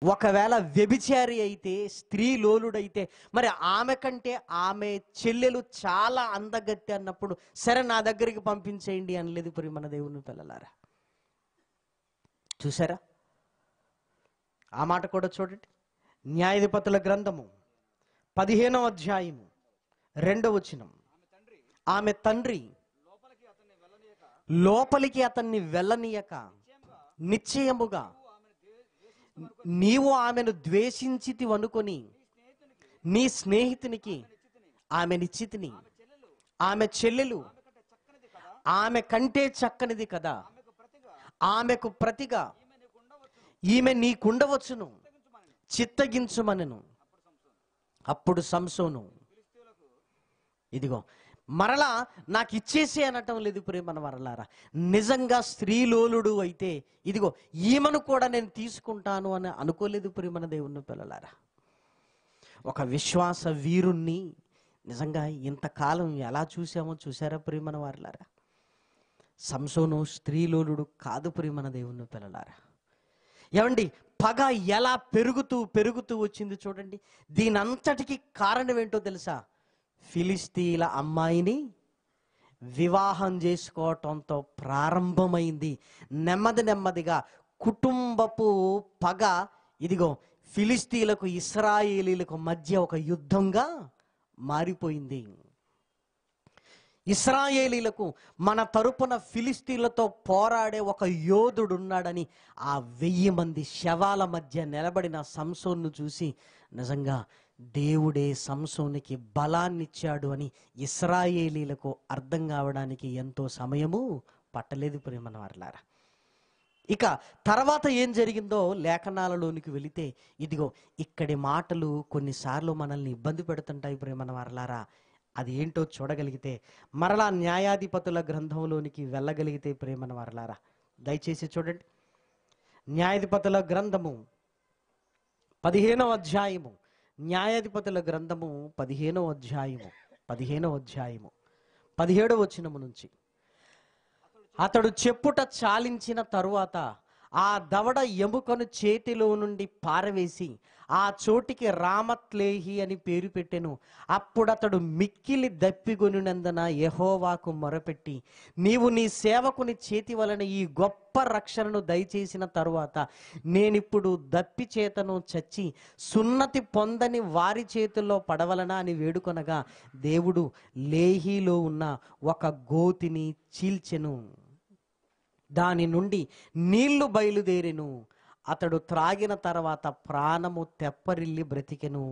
ఒకవేళ వ్యభిచారి అయితే, స్త్రీ లోలుడైతే, మరి ఆమె కంటే ఆమె చెల్లెలు చాలా అందగత్తె అన్నప్పుడు సరే నా దగ్గరికి పంపించేయండి అనలేదు ప్రియమైన దేవుని పిల్లలారా. చూసారా? ఆ మాట కూడా చూడండి. న్యాయాధిపతుల గ్రంథము 15వ అధ్యాయము 2వ వచనం. ఆమె తండ్రి లోపలికి అతన్ని వెళ్ళనీయక నిశ్చయముగా నీవు ఆమెను ద్వేషించితివనుకొని నీ స్నేహితునికి ఆమెనిచ్చితిని. ఆమె చెల్లెలు ఆమె కంటే చక్కనిది కదా, ఆమెకు ప్రతిగా ఈమె నీకుండవచ్చును, చిత్తగించుమనెను. అప్పుడు సంసోను ఇదిగో మరలా నాకు ఇచ్చేసి అనటం లేదు ప్రేమన వరలారా. నిజంగా స్త్రీలోలుడు అయితే ఇదిగో ఈమెను కూడా నేను తీసుకుంటాను అని అనుకోలేదు ప్రేమన దేవుని పిల్లలారా. ఒక విశ్వాస వీరుణ్ణి నిజంగా ఇంతకాలం ఎలా చూసామో చూసారా ప్రేమన వారలారా. సంసోను స్త్రీలోలుడు కాదు ప్రేమన దేవుని పిల్లలారా. ఏమండి, పగ ఎలా పెరుగుతూ పెరుగుతూ వచ్చింది చూడండి. దీనంతటికి కారణం ఏంటో తెలుసా? ఫిలిస్తీన్ల అమ్మాయిని వివాహం చేసుకోవటంతో ప్రారంభమైంది. నెమ్మది నెమ్మదిగా కుటుంబపు పగ ఇదిగో ఫిలిస్తీన్లకు ఇశ్రాయేలీలకు మధ్య ఒక యుద్ధంగా మారిపోయింది. ఇశ్రాయేలీలకు మన తరపున ఫిలిస్తీన్లతో పోరాడే ఒక యోధుడు ఉన్నాడని ఆ 1000 మంది శవాల మధ్య నిలబడిన సంసోన్ను చూసి నిజంగా దేవుడే సంసోనికి బలాన్నిచ్చాడు అని ఇశ్రాయేలీలకు అర్థం కావడానికి ఎంతో సమయము పట్టలేదు ప్రేమన వారలారా. ఇక తర్వాత ఏం జరిగిందో లేఖనాలలోనికి వెళితే ఇదిగో ఇక్కడి మాటలు కొన్నిసార్లు మనల్ని ఇబ్బంది పెడుతుంటాయి ప్రేమన వారలారా. అది ఏంటో చూడగలిగితే మరలా న్యాయాధిపతుల గ్రంథంలోనికి వెళ్ళగలిగితే ప్రేమన వారలారా దయచేసి చూడండి. న్యాయాధిపతుల గ్రంథము 15వ అధ్యాయము, న్యాయాధిపతుల గ్రంథము 15వ అధ్యాయము 17వ వచనము నుంచి. అతడు చెప్పుట చాలించిన తరువాత ఆ దవడ ఎముకను చేతిలో నుండి పారవేసి ఆ చోటికి రామత్లేహి అని పేరు పెట్టెను. అప్పుడతడు మిక్కిలి దప్పిగొనినందున యెహోవాకు మొరపెట్టి, నీవు నీ సేవకుని చేతి వలన ఈ గొప్ప రక్షణను దయచేసిన తరువాత నేనిప్పుడు దప్పి చేతను చచ్చి సున్నతి పొందని వారి చేతుల్లో పడవలనా అని వేడుకొనగా దేవుడు లేహీలో ఉన్న ఒక గోతిని చీల్చెను. దాని నుండి నీళ్లు బయలుదేరెను. అతడు త్రాగిన తర్వాత ప్రాణము తెప్పరిల్లి బ్రతికెను.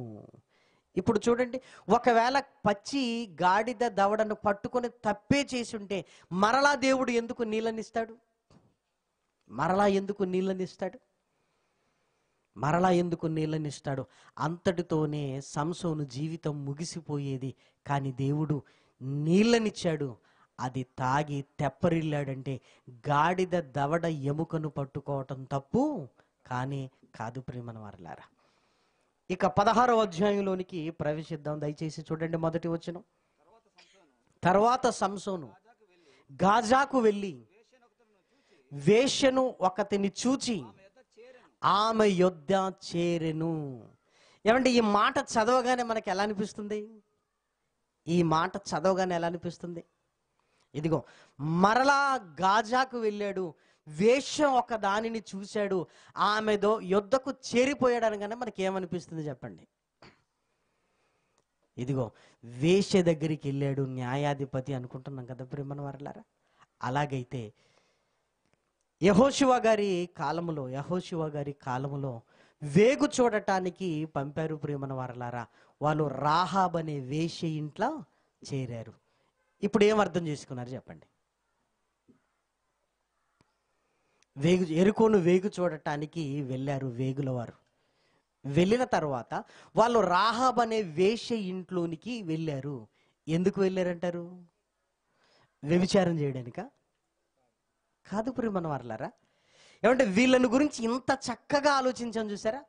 ఇప్పుడు చూడండి, ఒకవేళ పచ్చి గాడిద దవడను పట్టుకొని తప్పే చేసుంటే మరలా దేవుడు ఎందుకు నీళ్ళనిస్తాడు? మరలా ఎందుకు నీళ్ళనిస్తాడు? అంతటితోనే సంసోను జీవితం ముగిసిపోయేది. కానీ దేవుడు నీళ్ళనిచ్చాడు. అది తాగి తెప్పరిల్లాడంటే గాడిద దవడ ఎముకను పట్టుకోవటం తప్పు కానీ కాదు ప్రియమైన వారలారా. ఇక 16వ అధ్యాయంలోనికి ప్రవేశిద్దాం. దయచేసి చూడండి మొదటి వచనం. తర్వాత సంసోను గాజాకు వెళ్ళి వేశ్యను ఒకతిని చూచి ఆమె యొద్ద చేరెను. ఏమంటే ఈ మాట చదవగానే మనకి ఎలా అనిపిస్తుంది? ఇదిగో మరలా గాజాకు వెళ్ళాడు, వేశ్య ఒక దానిని చూశాడు, ఆమెదో యొద్దకు చేరిపోయాడు అనగానే మనకి ఏమనిపిస్తుంది చెప్పండి? ఇదిగో వేశ్య దగ్గరికి వెళ్ళాడు న్యాయాధిపతి అనుకుంటున్నాం కదా ప్రియమైన వారలారా. అలాగైతే యెహోషువ గారి కాలములో వేగు చూడటానికి పంపారు ప్రియమైన వారలారా. వాళ్ళు రాహాబ్ అనే వేశ్య ఇంట్లో చేరారు. ఇప్పుడు ఏం అర్థం చేసుకున్నారు చెప్పండి? ఎరుకోను వేగు చూడటానికి వెళ్ళారు వేగుల వారు. వెళ్ళిన తర్వాత వాళ్ళు రాహాబ్ అనే వేశ్య ఇంట్లోనికి వెళ్ళారు. ఎందుకు వెళ్ళారంటారు? వ్యభిచారం చేయడానికా? కాదు ప్రియమైన వారలారా. ఏమంటే వీళ్ళని గురించి ఇంత చక్కగా ఆలోచించాం చూసారా.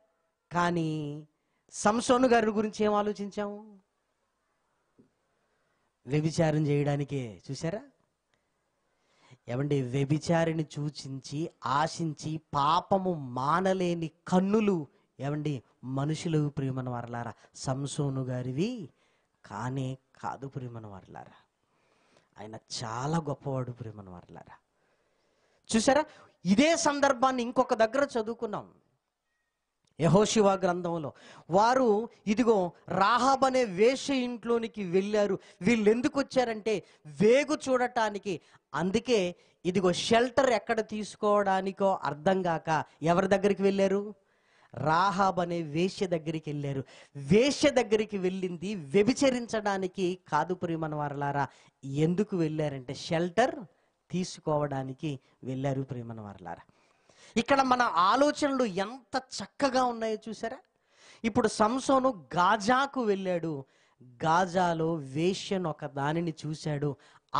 కానీ సంసోను గారి గురించి ఏం ఆలోచించాము? వ్యభిచారం చేయడానికే. చూసారా? ఏమండి, వ్యభిచారిని చూచించి ఆశించి పాపము మానలేని కన్నులు ఏమండి మనుషులు ప్రియమైన వారలారా సంసోను గారివి కానే కాదు ప్రియమైన వారలారా. ఆయన చాలా గొప్పవాడు ప్రియమైన వారలారా. చూసారా, ఇదే సందర్భాన్ని ఇంకొక దగ్గర చదువుకున్నాం యెహోషువ గ్రంథంలో. వారు ఇదిగో రాహాబ్ అనే వేశ్య ఇంట్లోనికి వెళ్ళారు. వీళ్ళు ఎందుకు వచ్చారంటే వేగు చూడటానికి. అందుకే ఇదిగో షెల్టర్ ఎక్కడ తీసుకోవడానికో అర్థం కాక ఎవరి దగ్గరికి వెళ్ళారు? రాహాబ్ అనే వేశ్య దగ్గరికి వెళ్ళారు. వేశ్య దగ్గరికి వెళ్ళింది వ్యభిచరించడానికి కాదు ప్రియమైన వారలారా. ఎందుకు వెళ్ళారంటే షెల్టర్ తీసుకోవడానికి వెళ్ళారు ప్రియమైన వారలారా. ఇక్కడ మన ఆలోచనలు ఎంత చక్కగా ఉన్నాయో చూసారా. ఇప్పుడు సంసోను గాజాకు వెళ్ళాడు. గాజాలో వేశ్యను ఒక దానిని చూశాడు,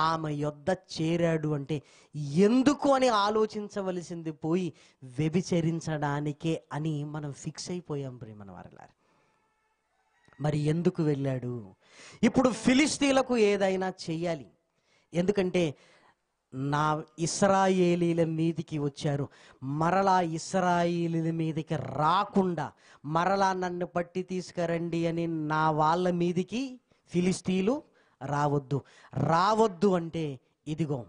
ఆమె యొద్ద చేరాడు. అంటే ఎందుకు అని ఆలోచించవలసింది పోయి వ్యభిచరించడానికే అని మనం ఫిక్స్ అయిపోయాం ప్రియమైన వారలారా. మరి ఎందుకు వెళ్ళాడు? ఇప్పుడు ఫిలిస్తీన్లకు ఏదైనా చెయ్యాలి, ఎందుకంటే నా ఇశ్రాయేలీల మీదికి వచ్చారు, మరలా ఇశ్రాయేలీల మీదికి రాకుండా మరలా నన్ను పట్టి తీసుకురండి అని నా వాళ్ళ మీదికి ఫిలిస్తీన్లు రావద్దు అంటే ఇదిగో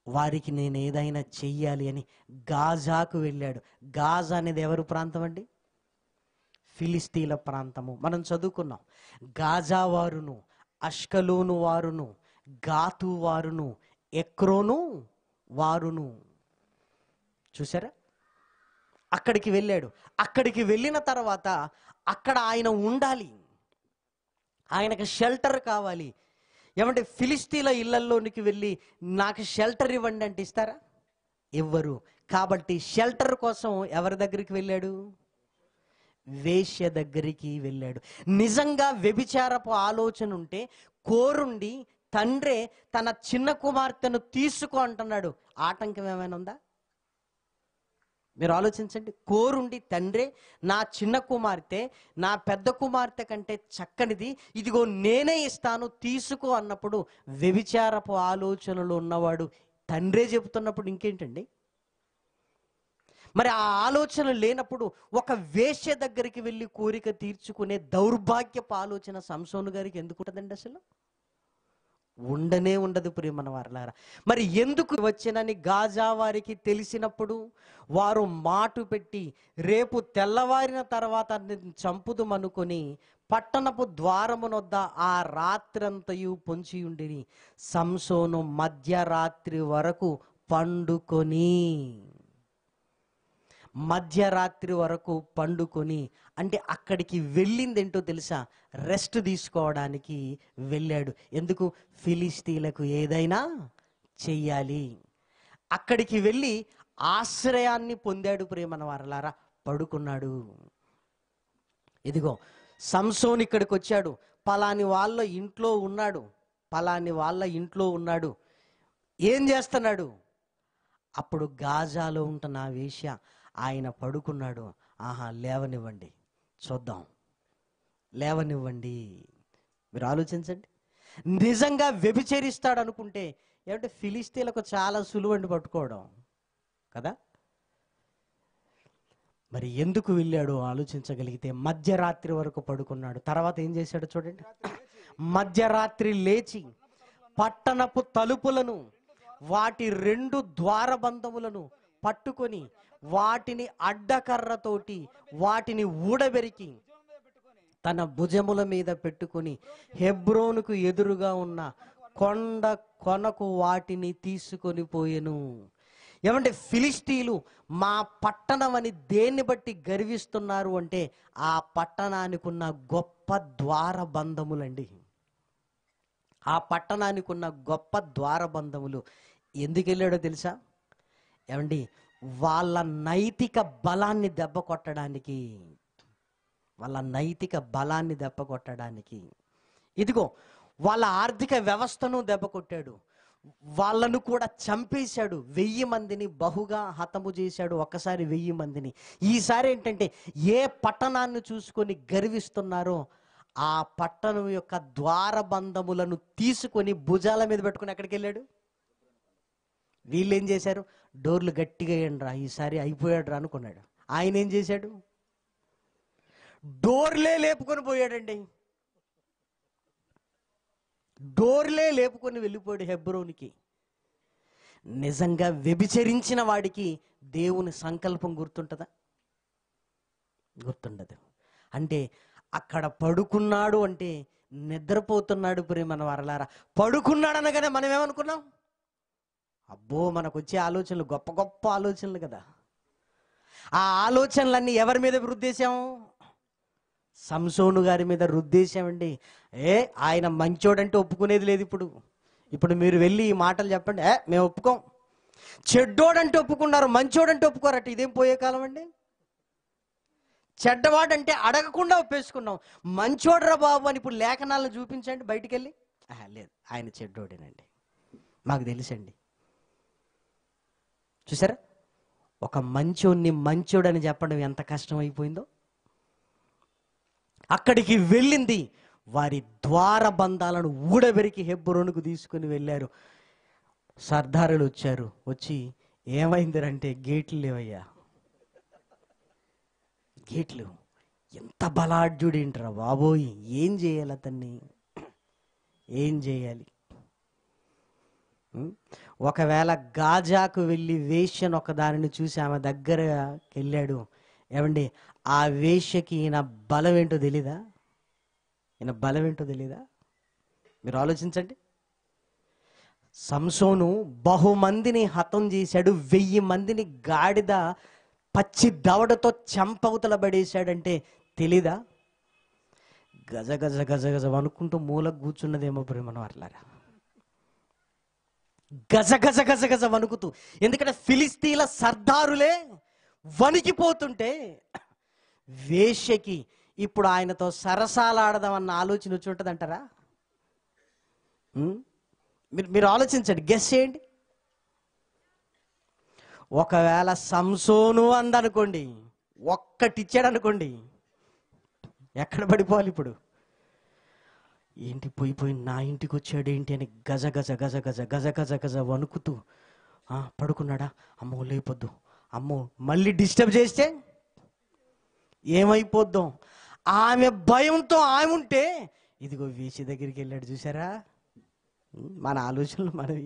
వారికి నేను ఏదైనా చెయ్యాలి అని గాజాకు వెళ్ళాడు. గాజా అనేది ఎవరు ప్రాంతం అండి? ఫిలిస్తీన్ల ప్రాంతము. మనం చదువుకున్నాం. గాజా వారును, అష్కలోను వారును, గాతు వారును, ఎక్రోను వారును. చూసారా, అక్కడికి వెళ్ళాడు. అక్కడికి వెళ్ళిన తర్వాత అక్కడ ఆయన ఉండాలి, ఆయనకు షెల్టర్ కావాలి. ఏమంటే ఫిలిస్తీన్ల ఇళ్లలోనికి వెళ్ళి నాకు షెల్టర్ ఇవ్వండి అంటే ఇస్తారా? ఇవ్వరు. కాబట్టి షెల్టర్ కోసం ఎవరి దగ్గరికి వెళ్ళాడు? వేశ్య దగ్గరికి వెళ్ళాడు. నిజంగా వ్యభిచారపు ఆలోచన ఉంటే కోరుండి తండ్రే తన చిన్న కుమార్తెను తీసుకో అంటున్నాడు. ఆటంకం ఏమైనా ఉందా? మీరు ఆలోచించండి. కోరుండి తండ్రే నా చిన్న కుమార్తె నా పెద్ద కుమార్తె కంటే చక్కనిది, ఇదిగో నేనే ఇస్తాను తీసుకో అన్నప్పుడు వ్యభిచారపు ఆలోచనలు ఉన్నవాడు తండ్రే చెబుతున్నప్పుడు ఇంకేంటండి? మరి ఆ ఆలోచన లేనప్పుడు ఒక వేశ్య దగ్గరికి వెళ్ళి కోరిక తీర్చుకునే దౌర్భాగ్యపు ఆలోచన సంసోను గారికి ఎందుకు ఉంటుందండి? అసలు ఉండనే ఉండదు ప్రియమైన వారలారా. మరి ఎందుకు వచ్చానని గాజా వారికి తెలిసినప్పుడు వారు మాటు పెట్టి రేపు తెల్లవారిన తర్వాత చంపుదుమనుకొని పట్టణపు ద్వారమునొద్ద ఆ రాత్రంతయు పొంచి ఉండిని. సంసోను మధ్యరాత్రి వరకు పండుకొని అంటే అక్కడికి వెళ్ళింది ఏంటో తెలుసా? రెస్ట్ తీసుకోవడానికి వెళ్ళాడు. ఎందుకు? ఫిలిస్తీన్లకు ఏదైనా చెయ్యాలి. అక్కడికి వెళ్ళి ఆశ్రయాన్ని పొందాడు ప్రియమైన వారలారా. పడుకున్నాడు. ఇదిగో సంసోన్ ఇక్కడికి వచ్చాడు, పలాని వాళ్ళ ఇంట్లో ఉన్నాడు. ఏం చేస్తున్నాడు? అప్పుడు గాజాలో ఉంటున్న ఆ వేశ్య ఆయన పడుకున్నాడు. ఆహా, లేవనివ్వండి చూద్దాం, లేవనివ్వండి. మీరు ఆలోచించండి. నిజంగా వ్యభిచరిస్తాడు అనుకుంటే ఏమంటే ఫిలిస్తీన్లకు చాలా సులువండి పట్టుకోవడం కదా. మరి ఎందుకు వెళ్ళాడు ఆలోచించగలిగితే మధ్యరాత్రి వరకు పడుకున్నాడు. తర్వాత ఏం చేశాడు చూడండి. మధ్యరాత్రి లేచి పట్టణపు తలుపులను వాటి 2 ద్వారబంధములను పట్టుకొని వాటిని అడ్డకర్రతోటి వాటిని ఊడబెరికి తన భుజముల మీద పెట్టుకొని హెబ్రోనుకు ఎదురుగా ఉన్న కొండ కొనకు వాటిని తీసుకొని పోయెను. ఏమంటే ఫిలిస్తీన్లు మా పట్టణం అని దేన్ని బట్టి గర్విస్తున్నారు అంటే ఆ పట్టణానికి ఉన్న గొప్ప ద్వారబంధములండి. ఆ పట్టణానికి ఉన్న గొప్ప ద్వారబంధములు. ఎందుకు వెళ్ళాడో తెలుసా? ఏమండి వాళ్ళ నైతిక బలాన్ని దెబ్బ కొట్టడానికి, ఇదిగో వాళ్ళ ఆర్థిక వ్యవస్థను దెబ్బ కొట్టాడు. వాళ్ళను కూడా చంపేశాడు. 1000 మందిని బహుగా హతము చేశాడు. ఒకసారి 1000 మందిని. ఈసారి ఏంటంటే ఏ పట్టణాన్ని చూసుకొని గర్విస్తున్నారో ఆ పట్టణం యొక్క ద్వారబంధములను తీసుకొని భుజాల మీద పెట్టుకుని ఎక్కడికి వెళ్ళాడు? వీళ్ళు ఏం చేశారు? డోర్లు గట్టిగా వేయండి రా, ఈసారి అయిపోయాడు రా అనుకున్నాడు. ఆయన ఏం చేశాడు? డోర్లే లేపుకొని పోయాడండి. డోర్లే లేపుకొని వెళ్ళిపోయాడు హెబ్రోనికి. నిజంగా వ్యభిచరించిన వాడికి దేవుని సంకల్పం గుర్తుంటుందా? గుర్తుండదు. అంటే అక్కడ పడుకున్నాడు అంటే నిద్రపోతున్నాడు ప్రేమన వారలారా. పడుకున్నాడు అనగానే మనం ఏమనుకున్నాం? అబ్బో, మనకు వచ్చే ఆలోచనలు గొప్ప గొప్ప ఆలోచనలు కదా. ఆ ఆలోచనలన్నీ ఎవరి మీద రుద్దేశాం? సంసోను గారి మీద రుద్దేశామండి. ఆయన మంచోడంటే ఒప్పుకునేది లేదు. ఇప్పుడు మీరు వెళ్ళి ఈ మాటలు చెప్పండి, మేము ఒప్పుకోం. చెడ్డోడంటే ఒప్పుకున్నారు, మంచోడంటే ఒప్పుకోరట. ఇదేం పోయే కాలం అండి? చెడ్డవాడంటే అడగకుండా ఒప్పేసుకున్నాం. మంచోడరా బాబు అని ఇప్పుడు లేఖనాలను చూపించండి బయటికి వెళ్ళి. లేదు, ఆయన చెడ్డోడేనండి, మాకు తెలుసండి. చూసారా, ఒక మంచోడిని మంచోడని చెప్పడం ఎంత కష్టం అయిపోయిందో. అక్కడికి వెళ్ళింది, వారి ద్వార బంధాలను ఊడబెరికి హెబ్రోనుకు తీసుకుని వెళ్ళారు. సర్దారులు వచ్చారు. వచ్చి ఏమైందిరంటే గేట్లు లేవయ్యా. గేట్లు. ఎంత బలాఢ్యుడేంట్రా బాబోయ్, ఏం చేయాలి అతన్ని? ఏం చేయాలి? ఒకవేళ గాజాకు వెళ్ళి వేశ్యను ఒక దానిని చూసి ఆమె దగ్గరకి వెళ్ళాడు, ఏమండి ఆ వేశ్యకి ఈయన బలం ఏంటో తెలీదా? మీరు ఆలోచించండి. సంసోను బహుమందిని హతం చేశాడు. 1000 మందిని గాడిద పచ్చి దవడతో చెంపవతల పడేశాడంటే తెలీదా? గజ గజ గజ గజ అనుకుంటూ మూలకు కూర్చున్నదేమో ప్రేమను అట్లాగా. గజ గజ గజ గజ వణుకుతూ. ఎందుకంటే ఫిలిస్తీన్ల సర్దారులే వణికిపోతుంటే వేశ్యకి ఇప్పుడు ఆయనతో సరసాలాడదామన్న ఆలోచన వచ్చి ఉంటుంది అంటారా? మీరు ఆలోచించండి, గెస్ చేయండి. ఒకవేళ సంసోను అందనుకోండి, ఒక్కటిచ్చాడు అనుకోండి, ఎక్కడ పడిపోవాలి ఇప్పుడు? ఏంటి పోయి నా ఇంటికి వచ్చాడు ఏంటి అని గజ గజ గజ గజ గజ గజ గజ వణుకుతూ పడుకున్నాడా? అమ్మో లేపొద్దు, అమ్మో మళ్ళీ డిస్టర్బ్ చేస్తే ఏమైపోద్దాం. ఆమె భయంతో ఆమె ఉంటే ఇదిగో వేసి దగ్గరికి వెళ్ళాడు. చూసారా, మన ఆలోచనలు మనవి.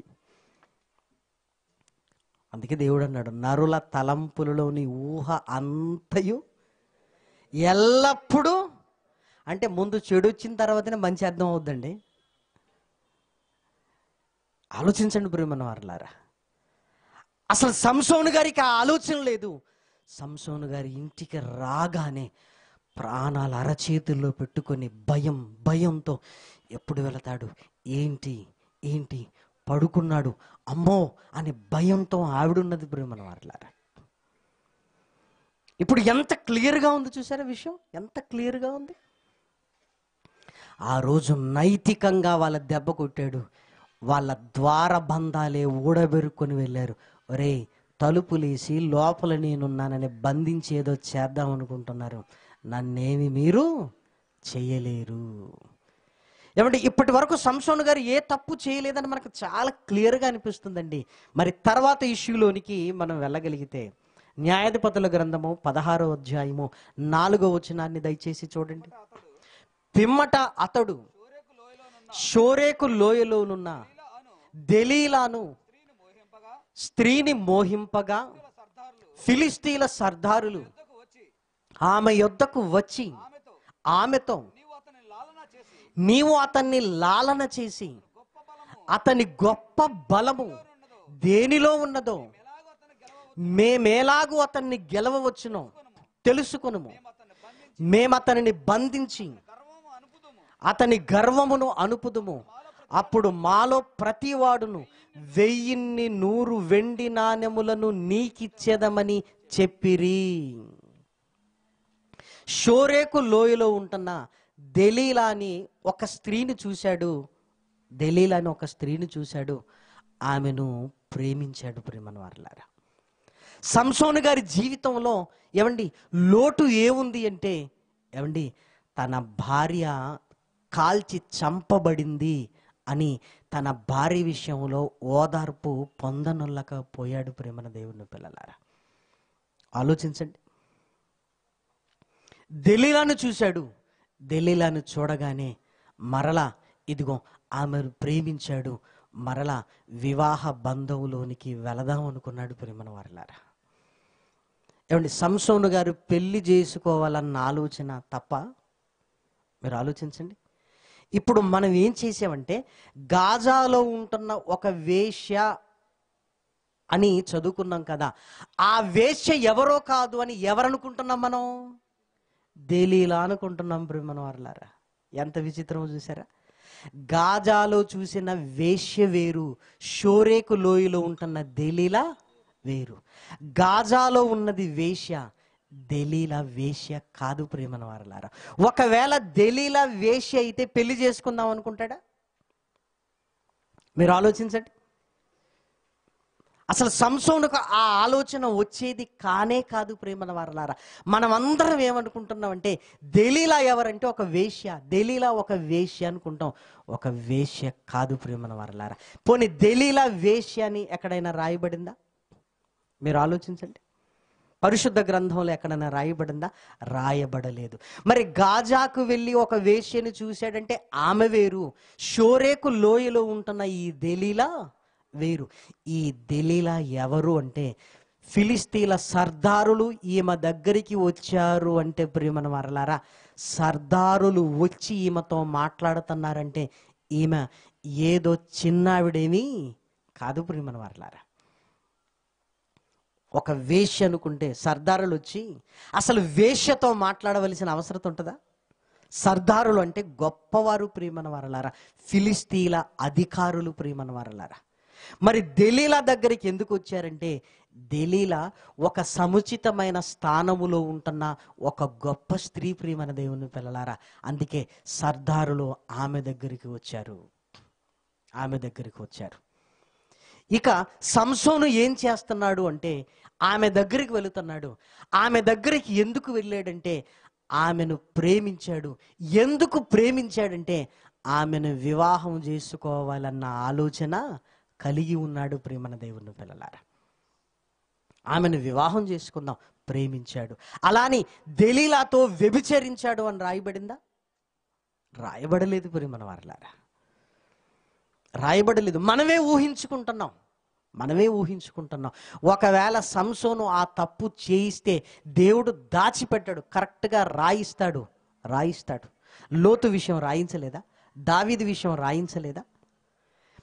అందుకే దేవుడు అన్నాడు, నరుల తలంపులలోని ఊహ అంతయు ఎల్లప్పుడూ. అంటే ముందు చెడు వచ్చిన తర్వాతనే మంచి అర్థం అవుద్దండి. ఆలోచించండి ప్రియమైన వారలారా. అసలు సంసోను గారికి ఆ ఆలోచన లేదు. సంసోను గారి ఇంటికి రాగానే ప్రాణాలు అరచేతుల్లో పెట్టుకొని భయంతో ఎప్పుడు వెళతాడు, ఏంటి పడుకున్నాడు, అమ్మో అని భయంతో ఆవిడున్నది ప్రియమైన వారలారా. ఇప్పుడు ఎంత క్లియర్గా ఉంది చూసారా విషయం, ఎంత క్లియర్గా ఉంది. ఆ రోజు నైతికంగా వాళ్ళ దెబ్బ కొట్టాడు. వాళ్ళ ద్వార బంధాలే ఊడబెరుక్కొని వెళ్ళారు. ఒరే, తలుపులేసి లోపల నేనున్నానని బంధించి ఏదో చేద్దాం అనుకుంటున్నారు, నన్నేమి మీరు చేయలేరు. ఏమంటే ఇప్పటి వరకు సంసోను గారు ఏ తప్పు చేయలేదని మనకు చాలా క్లియర్గా అనిపిస్తుందండి. మరి తర్వాత ఇష్యూలోనికి మనం వెళ్ళగలిగితే న్యాయాధిపతుల గ్రంథము 16వ అధ్యాయము 4వ వచనాన్ని దయచేసి చూడండి. పిమ్మట అతడు షోరేకు లోయలోనున్న దెలీలాను స్త్రీని మోహింపగా ఫిలిస్తీన్ల సర్దారులు ఆమె యొద్దకు వచ్చి ఆమెతో, నీవు అతన్ని లాలన చేసి అతని గొప్ప బలము దేనిలో ఉన్నదో మేమేలాగూ అతన్ని గెలవవచ్చునో తెలుసుకొనుము. మేమతనిని బంధించి అతని గర్వమును అనుపుదుము. అప్పుడు మాలో ప్రతివాడును 1000 వెండి నాణెములను నీకిచ్చేదమని చెప్పిరి. షోరేకు లోయలో ఉంటున్న దెలీలాని ఒక స్త్రీని చూశాడు. ఆమెను ప్రేమించాడు. ప్రేమను వారలారా, సంసోను గారి జీవితంలో ఏమండి లోటు ఏముంది అంటే, ఏమండి తన భార్య కాల్చి చంపబడింది అని తన భార్య విషయంలో ఓదార్పు పొందనొల్లకపోయాడు. ప్రేమన దేవుని పిల్లలారా, ఆలోచించండి. దెలీలాను చూశాడు. దెలీలాను చూడగానే మరలా ఇదిగో ఆమెను ప్రేమించాడు. మరలా వివాహ బంధంలోనికి వెళదాం అనుకున్నాడు. ప్రేమన వారలారా, ఏమండి, సంసోను గారు పెళ్లి చేసుకోవాలన్న ఆలోచన తప్ప? మీరు ఆలోచించండి. ఇప్పుడు మనం ఏం చేసామంటే, గాజాలో ఉంటున్న ఒక వేశ్య అని చదువుకున్నాం కదా, ఆ వేశ్య ఎవరో కాదు అని ఎవరనుకుంటున్నాం మనం? దెలీలా అనుకుంటున్నాం. ప్రేమన వారలారా, ఎంత విచిత్రమో చూసారా? గాజాలో చూసిన వేశ్య వేరు, షోరేకు లోయలో ఉంటున్న దెలీలా వేరు. గాజాలో ఉన్నది వేశ్య, దెలీలా వేశ్య కాదు. ప్రేమన వారలారా, ఒకవేళ దెలీలా వేశ్య అయితే పెళ్లి చేసుకుందాం అనుకుంటాడా? మీరు ఆలోచించండి. అసలు సంసోనుకు ఆ ఆలోచన వచ్చేది కానే కాదు. ప్రేమన వారలారా, మనం అందరం ఏమనుకుంటున్నామంటే, దెలీలా ఎవరంటే ఒక వేశ్య, దెలీలా ఒక వేశ్య అనుకుంటాం. ఒక వేశ్య కాదు. ప్రేమన వారలారా, పోనీ దెలీలా వేశ్య అని ఎక్కడైనా రాయబడిందా? మీరు ఆలోచించండి. పరిశుద్ధ గ్రంథంలో ఎక్కడైనా రాయబడిందా? రాయబడలేదు. మరి గాజాకు వెళ్ళి ఒక వేశ్యని చూశాడంటే ఆమె వేరు, షోరేకు లోయలో ఉంటున్న ఈ దెలీలా వేరు. ఈ దెలీలా ఎవరు అంటే, ఫిలిస్తీన్ల సర్దారులు ఈమె దగ్గరికి వచ్చారు అంటే, ప్రియమైన వారలారా, సర్దారులు వచ్చి ఈమెతో మాట్లాడుతున్నారంటే ఈమె ఏదో చిన్నావిడేమీ కాదు. ప్రియమైన వారలారా, ఒక వేశ్య అనుకుంటే సర్దారులు వచ్చి అసలు వేశ్యతో మాట్లాడవలసిన అవసరం ఉంటుందా? సర్దారులు అంటే గొప్పవారు. ప్రియమైన వారలారా, ఫిలిస్తీన్ల అధికారులు. ప్రియమైన వారలారా, మరి దెలీలా దగ్గరికి ఎందుకు వచ్చారంటే, దెలీలా ఒక సముచితమైన స్థానములో ఉంటున్న ఒక గొప్ప స్త్రీ. ప్రియమైన దేవుని పిల్లలారా, అందుకే సర్దారులు ఆమె దగ్గరికి వచ్చారు. ఆమె దగ్గరికి వచ్చారు. ఇక సంసోను ఏం చేస్తున్నాడు అంటే, ఆమె దగ్గరికి వెళుతున్నాడు. ఆమె దగ్గరికి ఎందుకు వెళ్ళాడంటే, ఆమెను ప్రేమించాడు. ఎందుకు ప్రేమించాడంటే, ఆమెను వివాహం చేసుకోవాలన్న ఆలోచన కలిగి ఉన్నాడు. ప్రేమన దేవుని పిల్లలారా, ఆమెను వివాహం చేసుకుందాం ప్రేమించాడు. అలాని దెలీలాతో వ్యభిచరించాడు అని రాయబడిందా? రాయబడలేదు. ప్రేమన వారలారా, రాయబడలేదు. మనమే ఊహించుకుంటున్నాం. ఒకవేళ సంసోను ఆ తప్పు చేయిస్తే దేవుడు దాచిపెట్టాడు, కరెక్ట్గా రాయిస్తాడు. లోతు విషయం రాయించలేదా? దావీదు విషయం రాయించలేదా?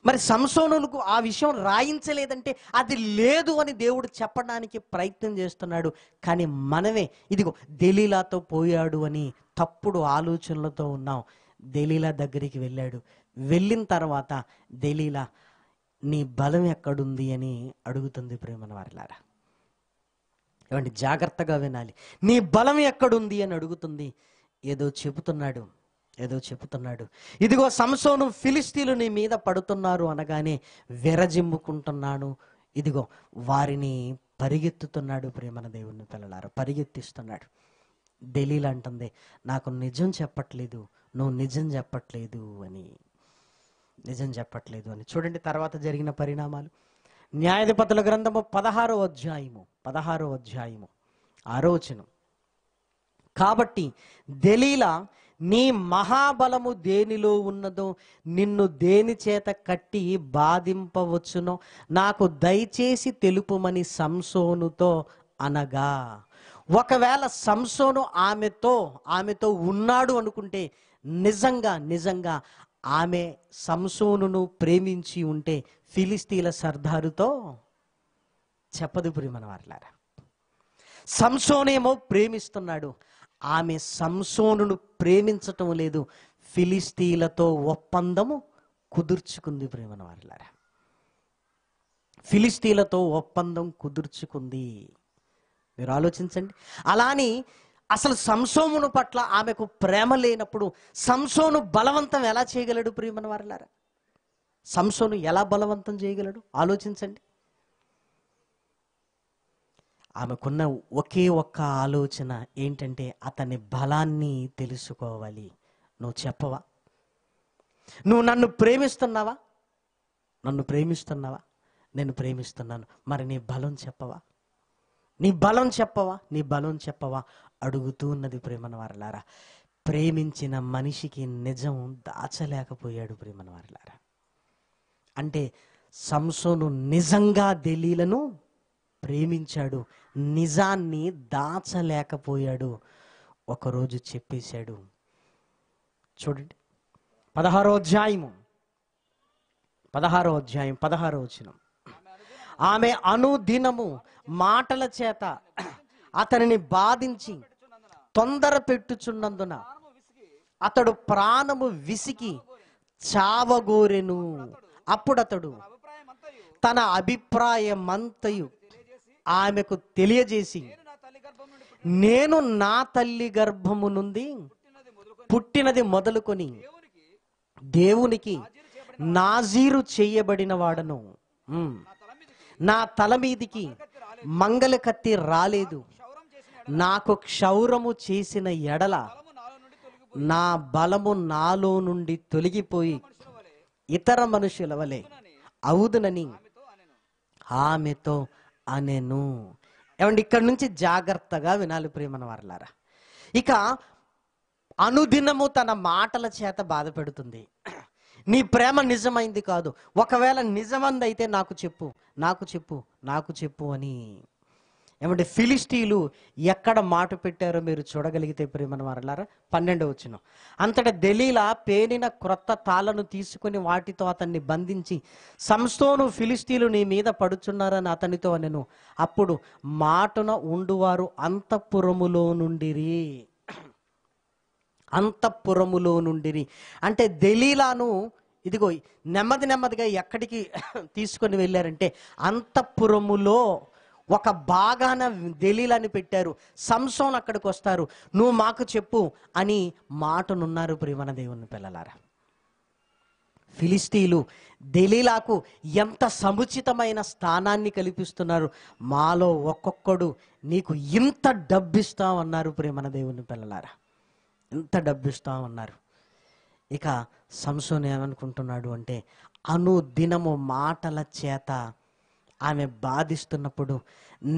మరి సంసోనులకు ఆ విషయం రాయించలేదంటే అది లేదు అని దేవుడు చెప్పడానికి ప్రయత్నం చేస్తున్నాడు. కానీ మనమే ఇదిగో దెలీలాతో పోయాడు అని తప్పుడు ఆలోచనలతో ఉన్నాం. దెలీలా దగ్గరికి వెళ్ళాడు. వెళ్ళిన తర్వాత దెలీలా, నీ బలం ఎక్కడుంది అని అడుగుతుంది. ప్రేమన వారలారా, ఏమండి, జాగ్రత్తగా వినాలి. నీ బలం ఎక్కడుంది అని అడుగుతుంది. ఏదో చెబుతున్నాడు. ఇదిగో సంసోను, ఫిలిస్తీన్లు నీ మీద పడుతున్నారు అనగానే విరజిమ్ముకుంటున్నాను. ఇదిగో వారిని పరిగెత్తుతున్నాడు. ప్రేమన దేవుని పిల్లలారా, పరిగెత్తిస్తున్నాడు. దెలీలా అంటుంది, నాకు నిజం చెప్పట్లేదు, నువ్వు నిజం చెప్పట్లేదు అని. చూడండి తర్వాత జరిగిన పరిణామాలు. న్యాయాధిపతుల గ్రంథము 16వ అధ్యాయము 6వ వచనం. కాబట్టి దెలీలా, నీ మహాబలము దేనిలో ఉన్నదో, నిన్ను దేని చేత కట్టి బాధింపవచ్చునో నాకు దయచేసి తెలుపుమని సంసోనుతో అనగా, ఒకవేళ సంసోను ఆమెతో ఉన్నాడు అనుకుంటే, నిజంగా ఆమె సంసోనును ప్రేమించి ఉంటే ఫిలిస్తీన్ల సర్దారుతో చెప్పదు. ప్రియమైన వారలారా, సంసోనేమో ప్రేమిస్తున్నాడు, ఆమె సంసోనును ప్రేమించటం లేదు, ఫిలిస్తీన్లతో ఒప్పందము కుదుర్చుకుంది. ప్రియమైన వారలారా, ఫిలిస్తీన్లతో ఒప్పందం కుదుర్చుకుంది. మీరు ఆలోచించండి. అలాని అసలు సంసోను పట్ల ఆమెకు ప్రేమ లేనప్పుడు సంసోను బలవంతం ఎలా చేయగలడు? ప్రియమైన వారలారా, సంసోను ఎలా బలవంతం చేయగలడు? ఆలోచించండి. ఆమెకున్న ఒకే ఒక్క ఆలోచన ఏంటంటే, అతని బలాన్ని తెలుసుకోవాలి. నువ్వు చెప్పవా? నువ్వు నన్ను ప్రేమిస్తున్నావా? నేను ప్రేమిస్తున్నాను. మరి నీ బలం చెప్పవా? అడుగుతూ ఉన్నది ప్రేమన వారలారా. ప్రేమించిన మనిషికి నిజం దాచలేకపోయాడు ప్రేమన వారలారా. అంటే సంసోను నిజంగా దెలీలను ప్రేమించాడు, నిజాన్ని దాచలేకపోయాడు. ఒకరోజు చెప్పేశాడు. చూడండి 16వ అధ్యాయం 16వ వచనం. ఆమె అనుదినము మాటల చేత అతనిని బాధించి తొందర పెట్టుచున్నందున అతడు ప్రాణము విసికి చావగోరెను. అప్పుడతడు తన అభిప్రాయమంతయు ఆమెకు తెలియజేసి, నేను నా తల్లి గర్భము నుండి పుట్టినది మొదలుకొని దేవునికి నాజీరు చేయబడిన వాడను. నా తల మీదికి మంగళ కత్తి రాలేదు. నాకు క్షౌరము చేసిన ఎడల నా బలము నాలో నుండి తొలగిపోయి ఇతర మనుషుల వలె అవుదునని ఆమెతో అనెను. ఏమండి, ఇక్కడి నుంచి జాగ్రత్తగా వినాలి ప్రేమన వారలారా. ఇక అనుదినము తన మాటల చేత బాధ పెడుతుంది. నీ ప్రేమ నిజమైంది కాదు, ఒకవేళ నిజమంది అయితే నాకు చెప్పు, నాకు చెప్పు, నాకు చెప్పు అని. ఏమంటే ఫిలిష్తీయులు ఎక్కడ మాట పెట్టారో మీరు చూడగలిగితే ప్రేమన వారలారా, 12వ వచనం. అంతటా దెలీలా పేనిన క్రొత్త తాళ్ళను తీసుకుని వాటితో అతన్ని బంధించి, సంసోను ఫిలిష్తీయులు నీ మీద పడుచున్నారని అతనితో అనెను. అప్పుడు మాటున ఉండువారు అంతఃపురములో నుండిరి. అంటే దెలీలాను ఇదిగో నెమ్మదిగా ఎక్కడికి తీసుకొని వెళ్ళారంటే అంతఃపురములో ఒక భాగాన దెలీలాని పెట్టారు. సంసోన్ అక్కడికి వస్తారు, నువ్వు మాకు చెప్పు అని మాటనున్నారు ప్రియమైన దేవుని పిల్లలారా. ఫిలిష్తీయులు దెలీలాకు ఎంత సముచితమైన స్థానాన్ని కల్పిస్తున్నారు. మాలో ఒక్కొక్కడు నీకు ఇంత డబ్బిస్తామన్నారు ప్రియమైన దేవుని పిల్లలారా, ఇంత డబ్బిస్తామన్నారు. ఇక సంసోను ఏమనుకుంటున్నాడు అంటే, అనుదినము మాటల చేత ఆమె బాధిస్తున్నప్పుడు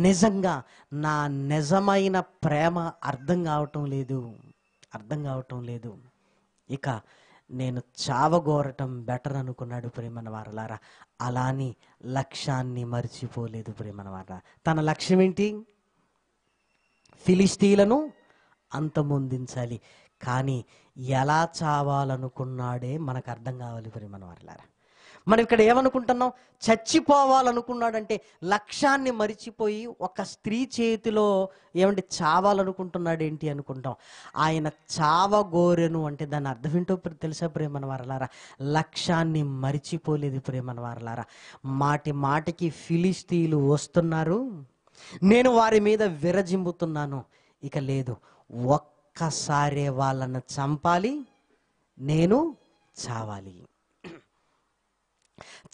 నిజంగా నా నిజమైన ప్రేమ అర్థం కావటం లేదు. ఇక నేను చావగోరటం బెటర్ అనుకున్నాడు ప్రేమన వారలారా. అలాని లక్ష్యాన్ని మర్చిపోలేదు ప్రేమన వారలారా. తన లక్ష్యం ఏంటి? ఫిలిష్తీయులను అంతమొందించాలి. కానీ ఎలా చావాలనుకున్నాడే మనకు అర్థం కావాలి ప్రేమన వారలారా. మనం ఇక్కడ ఏమనుకుంటున్నాం? చచ్చిపోవాలనుకున్నాడంటే లక్ష్యాన్ని మరిచిపోయి ఒక స్త్రీ చేతిలో ఏమంటే చావాలనుకుంటున్నాడు ఏంటి అనుకుంటాం. ఆయన చావగోరెను అంటే దాని అర్థం ఏంటో తెలుసా ప్రేమన వారలారా? లక్ష్యాన్ని మరిచిపోలేదు ప్రేమన వారలారా. మాటికి ఫిలిష్తీయులు వస్తున్నారు, నేను వారి మీద విరజిమ్ముతున్నాను, ఇక లేదు, ఒక్కసారే వాళ్ళను చంపాలి, నేను చావాలి.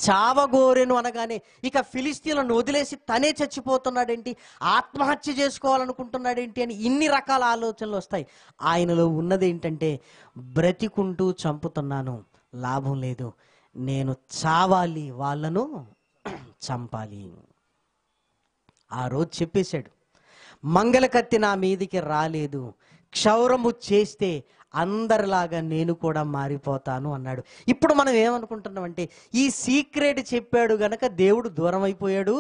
చావగోరెను అనగానే ఇక ఫిలిష్తీయులను వదిలేసి తనే చచ్చిపోతున్నాడేంటి, ఆత్మహత్య చేసుకోవాలనుకుంటున్నాడేంటి అని ఇన్ని రకాల ఆలోచనలు వస్తాయి. ఆయనలో ఉన్నది ఏంటంటే, బ్రతికుంటూ చంపుతున్నాను, లాభం లేదు, నేను చావాలి, వాళ్ళను చంపాలి. ఆ రోజు చెప్పేశాడు, మంగళ కత్తి నా మీదికి రాలేదు, క్షౌరము చేస్తే అందరిలాగా నేను కూడా మారిపోతాను అన్నాడు. ఇప్పుడు మనం ఏమనుకుంటున్నామంటే, ఈ సీక్రెట్ చెప్పాడు గనక దేవుడు దూరం అయిపోయాడు,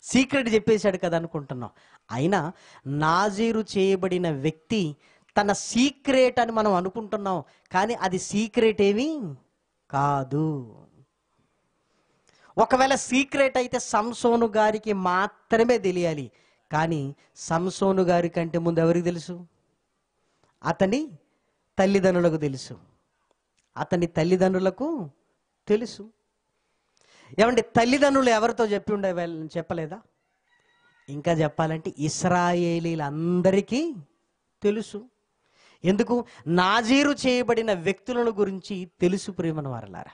సీక్రెట్ చెప్పేశాడు కదా అనుకుంటున్నాం. అయినా నాజీరు చేయబడిన వ్యక్తి తన సీక్రెట్ అని మనం అనుకుంటున్నాం, కానీ అది సీక్రెట్ ఏమీ కాదు. ఒకవేళ సీక్రెట్ అయితే సంసోను గారికి మాత్రమే తెలియాలి. కానీ సంసోను గారి కంటే ముందు ఎవరికి తెలుసు? అతని తల్లిదండ్రులకు తెలుసు, అతని తల్లిదండ్రులకు తెలుసు. ఏమంటే తల్లిదండ్రులు ఎవరితో చెప్పలేదా? ఇంకా చెప్పాలంటే ఇశ్రాయేలీలందరికీ తెలుసు. ఎందుకు? నాజీరు చేయబడిన వ్యక్తులను గురించి తెలుసు ప్రేమన వారలారా.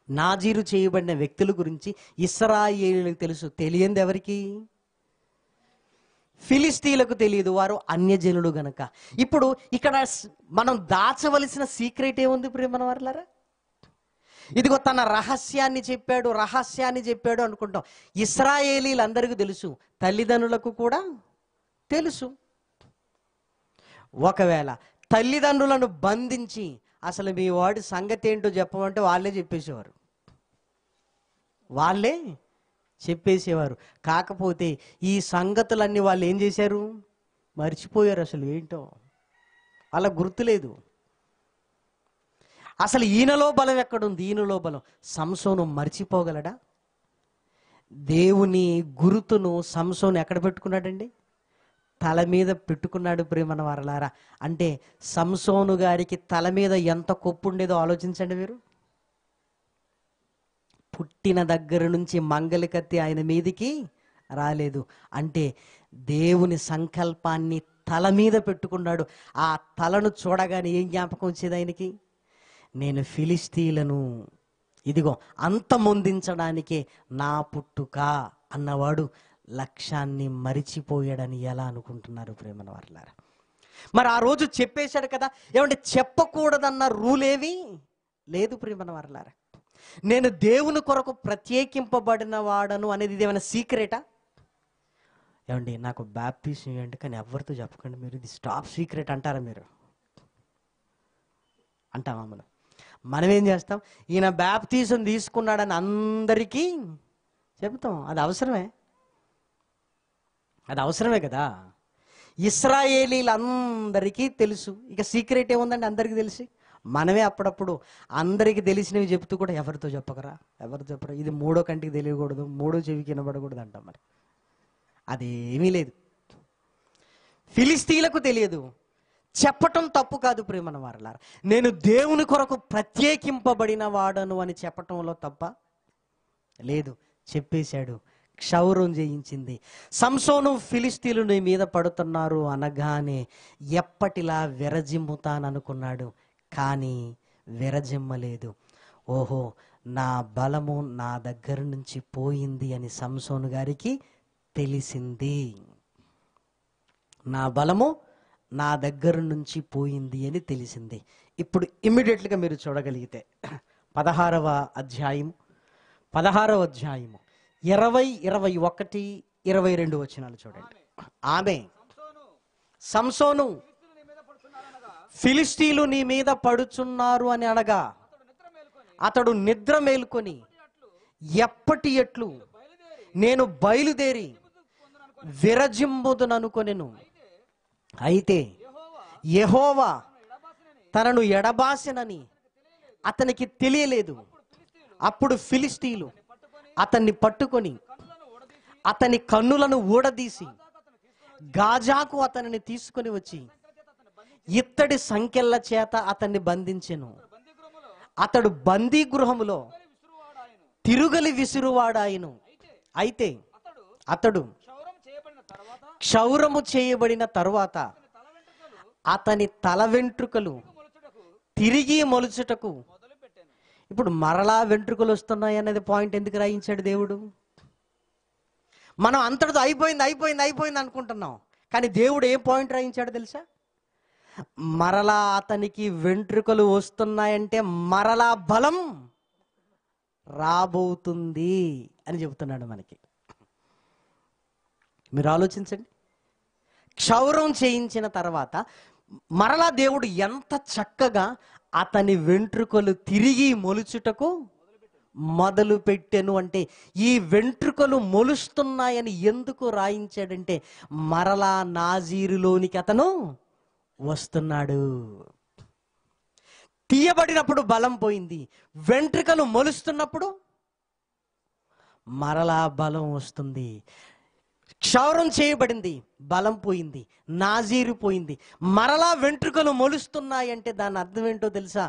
నాజీరు చేయబడిన వ్యక్తుల గురించి ఇశ్రాయేలీలకు తెలుసు. తెలియంది ఎవరికి? ఫిలిష్తీయులకు తెలియదు, వారు అన్యజనులు గనక. ఇప్పుడు ఇక్కడ మనం దాచవలసిన సీక్రెట్ ఏముంది ప్రేమన వారలారా? ఇదిగో తన రహస్యాన్ని చెప్పాడు అనుకుంటాం. ఇశ్రాయేలీలందరికీ తెలుసు, తల్లిదండ్రులకు కూడా తెలుసు. ఒకవేళ తల్లిదండ్రులను బంధించి అసలు మీ వాడి సంగతి ఏంటో చెప్పమంటే వాళ్ళే చెప్పేసేవారు, వాళ్ళే చెప్పేసేవారు. కాకపోతే ఈ సంగతులన్నీ వాళ్ళు ఏం చేశారు? మర్చిపోయారు. అసలు ఏంటో అలా గుర్తులేదు. అసలు ఈయనలో బలం ఎక్కడుంది? ఈయనలో బలం. సంసోను మర్చిపోగలడా? దేవుని గురుతును సంసోను ఎక్కడ పెట్టుకున్నాడండి? తల మీద పెట్టుకున్నాడు. ప్రేమన వారలారా, అంటే సంసోను గారికి తల మీద ఎంత కొప్పు ఉండేదో ఆలోచించండి మీరు. పుట్టిన దగ్గర నుంచి మంగలి కత్తి ఆయన మీదికి రాలేదు. అంటే దేవుని సంకల్పాన్ని తల మీద పెట్టుకున్నాడు. ఆ తలను చూడగానే ఏం జ్ఞాపకం వచ్చేది ఆయనకి? నేను ఫిలిస్తీన్లను ఇదిగో అంతమొందించడానికే నా పుట్టుక అన్నవాడు లక్ష్యాన్ని మరిచిపోయాడని ఎలా అనుకుంటున్నారు ప్రేమన వారలారా? మరి ఆ రోజు చెప్పేశాడు కదా. ఏమంటే చెప్పకూడదన్న రూల్ ఏవి లేదు ప్రేమన వారలారా. నేను దేవుని కొరకు ప్రత్యేకింపబడిన వాడను అనేది ఇదేమైనా సీక్రెటా? ఏమండి నాకు బాప్టిజం ఇవ్వండి కానీ ఎవరితో చెప్పకండి మీరు, ఇది టాప్ సీక్రెట్ అంటారా మీరు? అంటామా మనం ఏం చేస్తాం? ఈయన బాప్టిజం తీసుకున్నాడని అందరికీ చెబుతాం. అది అవసరమే, అది అవసరమే కదా. ఇశ్రాయేలీలందరికీ తెలుసు. ఇక సీక్రెట్ ఏముందండి? అందరికీ తెలిసి మనమే అప్పుడప్పుడు అందరికీ తెలిసినవి చెప్తూ కూడా ఎవరితో చెప్పకరా, ఎవరితో చెప్పరా, ఇది మూడో కంటికి తెలియకూడదు, మూడో చెవికి వినబడకూడదు అంటాం. మరి అదేమీ లేదు. ఫిలిస్తీన్లకు తెలియదు, చెప్పటం తప్పు కాదు ప్రేమన వారలారా. నేను దేవుని కొరకు ప్రత్యేకింపబడిన వాడను అని చెప్పటంలో తప్ప లేదు. చెప్పేశాడు. క్షౌరం చేయించింది. సంసోను ఫిలిస్తీన్లు నీ మీద పడుతున్నారు అనగానే ఎప్పటిలా విరజిమ్ముతాననుకున్నాడు, కానీ విరజిమ్మలేదు. ఓహో, నా బలము నా దగ్గర నుంచి పోయింది అని సంసోను గారికి తెలిసింది. నా బలము నా దగ్గర నుంచి పోయింది అని తెలిసింది. ఇప్పుడు ఇమ్మీడియట్గా మీరు చూడగలిగితే 16వ అధ్యాయము 20, 21, 22 వచనాలు చూడండి. ఆమె సంసోను ఫిలిస్తీన్లు నీ మీద పడుచున్నారు అని అనగా అతడు నిద్ర మేలుకొని ఎప్పటి ఎట్లు నేను బయలుదేరి విరజింబుదుననుకొనెను. అయితే యెహోవా తనను ఎడబాసెనని అతనికి తెలియలేదు. అప్పుడు ఫిలిస్తీన్లు అతన్ని పట్టుకొని అతని కన్నులను ఊడదీసి గాజాకు అతనిని తీసుకొని వచ్చి ఇత్తడి సంకెళ్ళ చేత అతన్ని బంధించెను. అతడు బందీ గృహములో తిరుగలి విసురువాడాయను. అయితే అతడు క్షౌరము చేయబడిన తరువాత అతని తల వెంట్రుకలు తిరిగి మొలుచుటకు, ఇప్పుడు మరలా వెంట్రుకలు వస్తున్నాయి అనేది పాయింట్ ఎందుకు రాయించాడు దేవుడు? మనం అంతటితో అయిపోయింది అయిపోయింది అయిపోయింది అనుకుంటున్నాం, కానీ దేవుడు ఏ పాయింట్ రాయించాడు తెలుసా? మరలా అతనికి వెంట్రుకలు వస్తున్నాయంటే మరలా బలం రాబోతుంది అని చెబుతున్నాడు మనకి. మీరు ఆలోచించండి. క్షౌరం చేయించిన తర్వాత మరలా దేవుడు ఎంత చక్కగా అతని వెంట్రుకలు తిరిగి మొలుచుటకు మొదలు పెట్టెను. అంటే ఈ వెంట్రుకలు మొలుస్తున్నాయని ఎందుకు రాయించాడంటే మరలా నాజీరులోనికి అతను వస్తున్నాడు. తీయబడినప్పుడు బలం పోయింది, వెంట్రుకలు మొలుస్తున్నప్పుడు మరలా బలం వస్తుంది. క్షౌరం చేయబడింది, బలం పోయింది, నాజీరు పోయింది, మరలా వెంట్రుకలు మొలుస్తున్నాయంటే దాని అర్థం ఏంటో తెలుసా?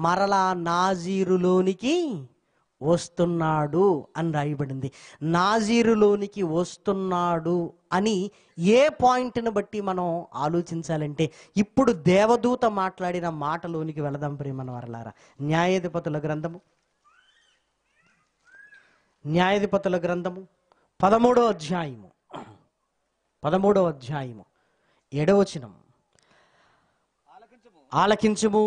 మరలా నాజీరులోనికి వస్తున్నాడు అని రాయబడింది. నాజీరులోనికి వస్తున్నాడు అని ఏ పాయింట్ని బట్టి మనం ఆలోచించాలంటే ఇప్పుడు దేవదూత మాట్లాడిన మాటలోనికి వెళదాం ప్రియమైన వారలారా. న్యాయాధిపతుల గ్రంథము 13వ అధ్యాయము 7వ వచనం. ఆలకించుము,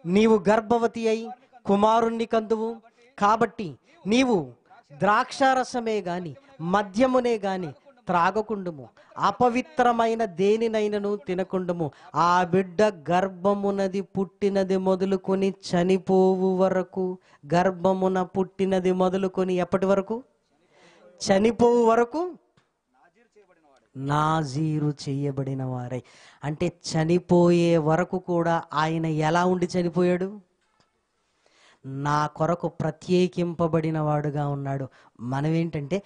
నీవు గర్భవతి అయి కుమారుణ్ణి కందువు, కాబట్టి నీవు ద్రాక్షారసమే గాని మద్యమునే గాని త్రాగకుండుము, అపవిత్రమైన దేనినైనను తినకుండుము. ఆ బిడ్డ గర్భమునది పుట్టినది మొదలుకొని చనిపోవు వరకు, గర్భమున పుట్టినది మొదలుకొని ఎప్పటి వరకు? చనిపోవు వరకు నాజీరు చేయబడిన వారై. అంటే చనిపోయే వరకు కూడా ఆయన ఎలా ఉండి చనిపోయాడు? నా కొరకు ప్రత్యేకింపబడిన వాడుగా ఉన్నాడు. మనం ఏంటంటే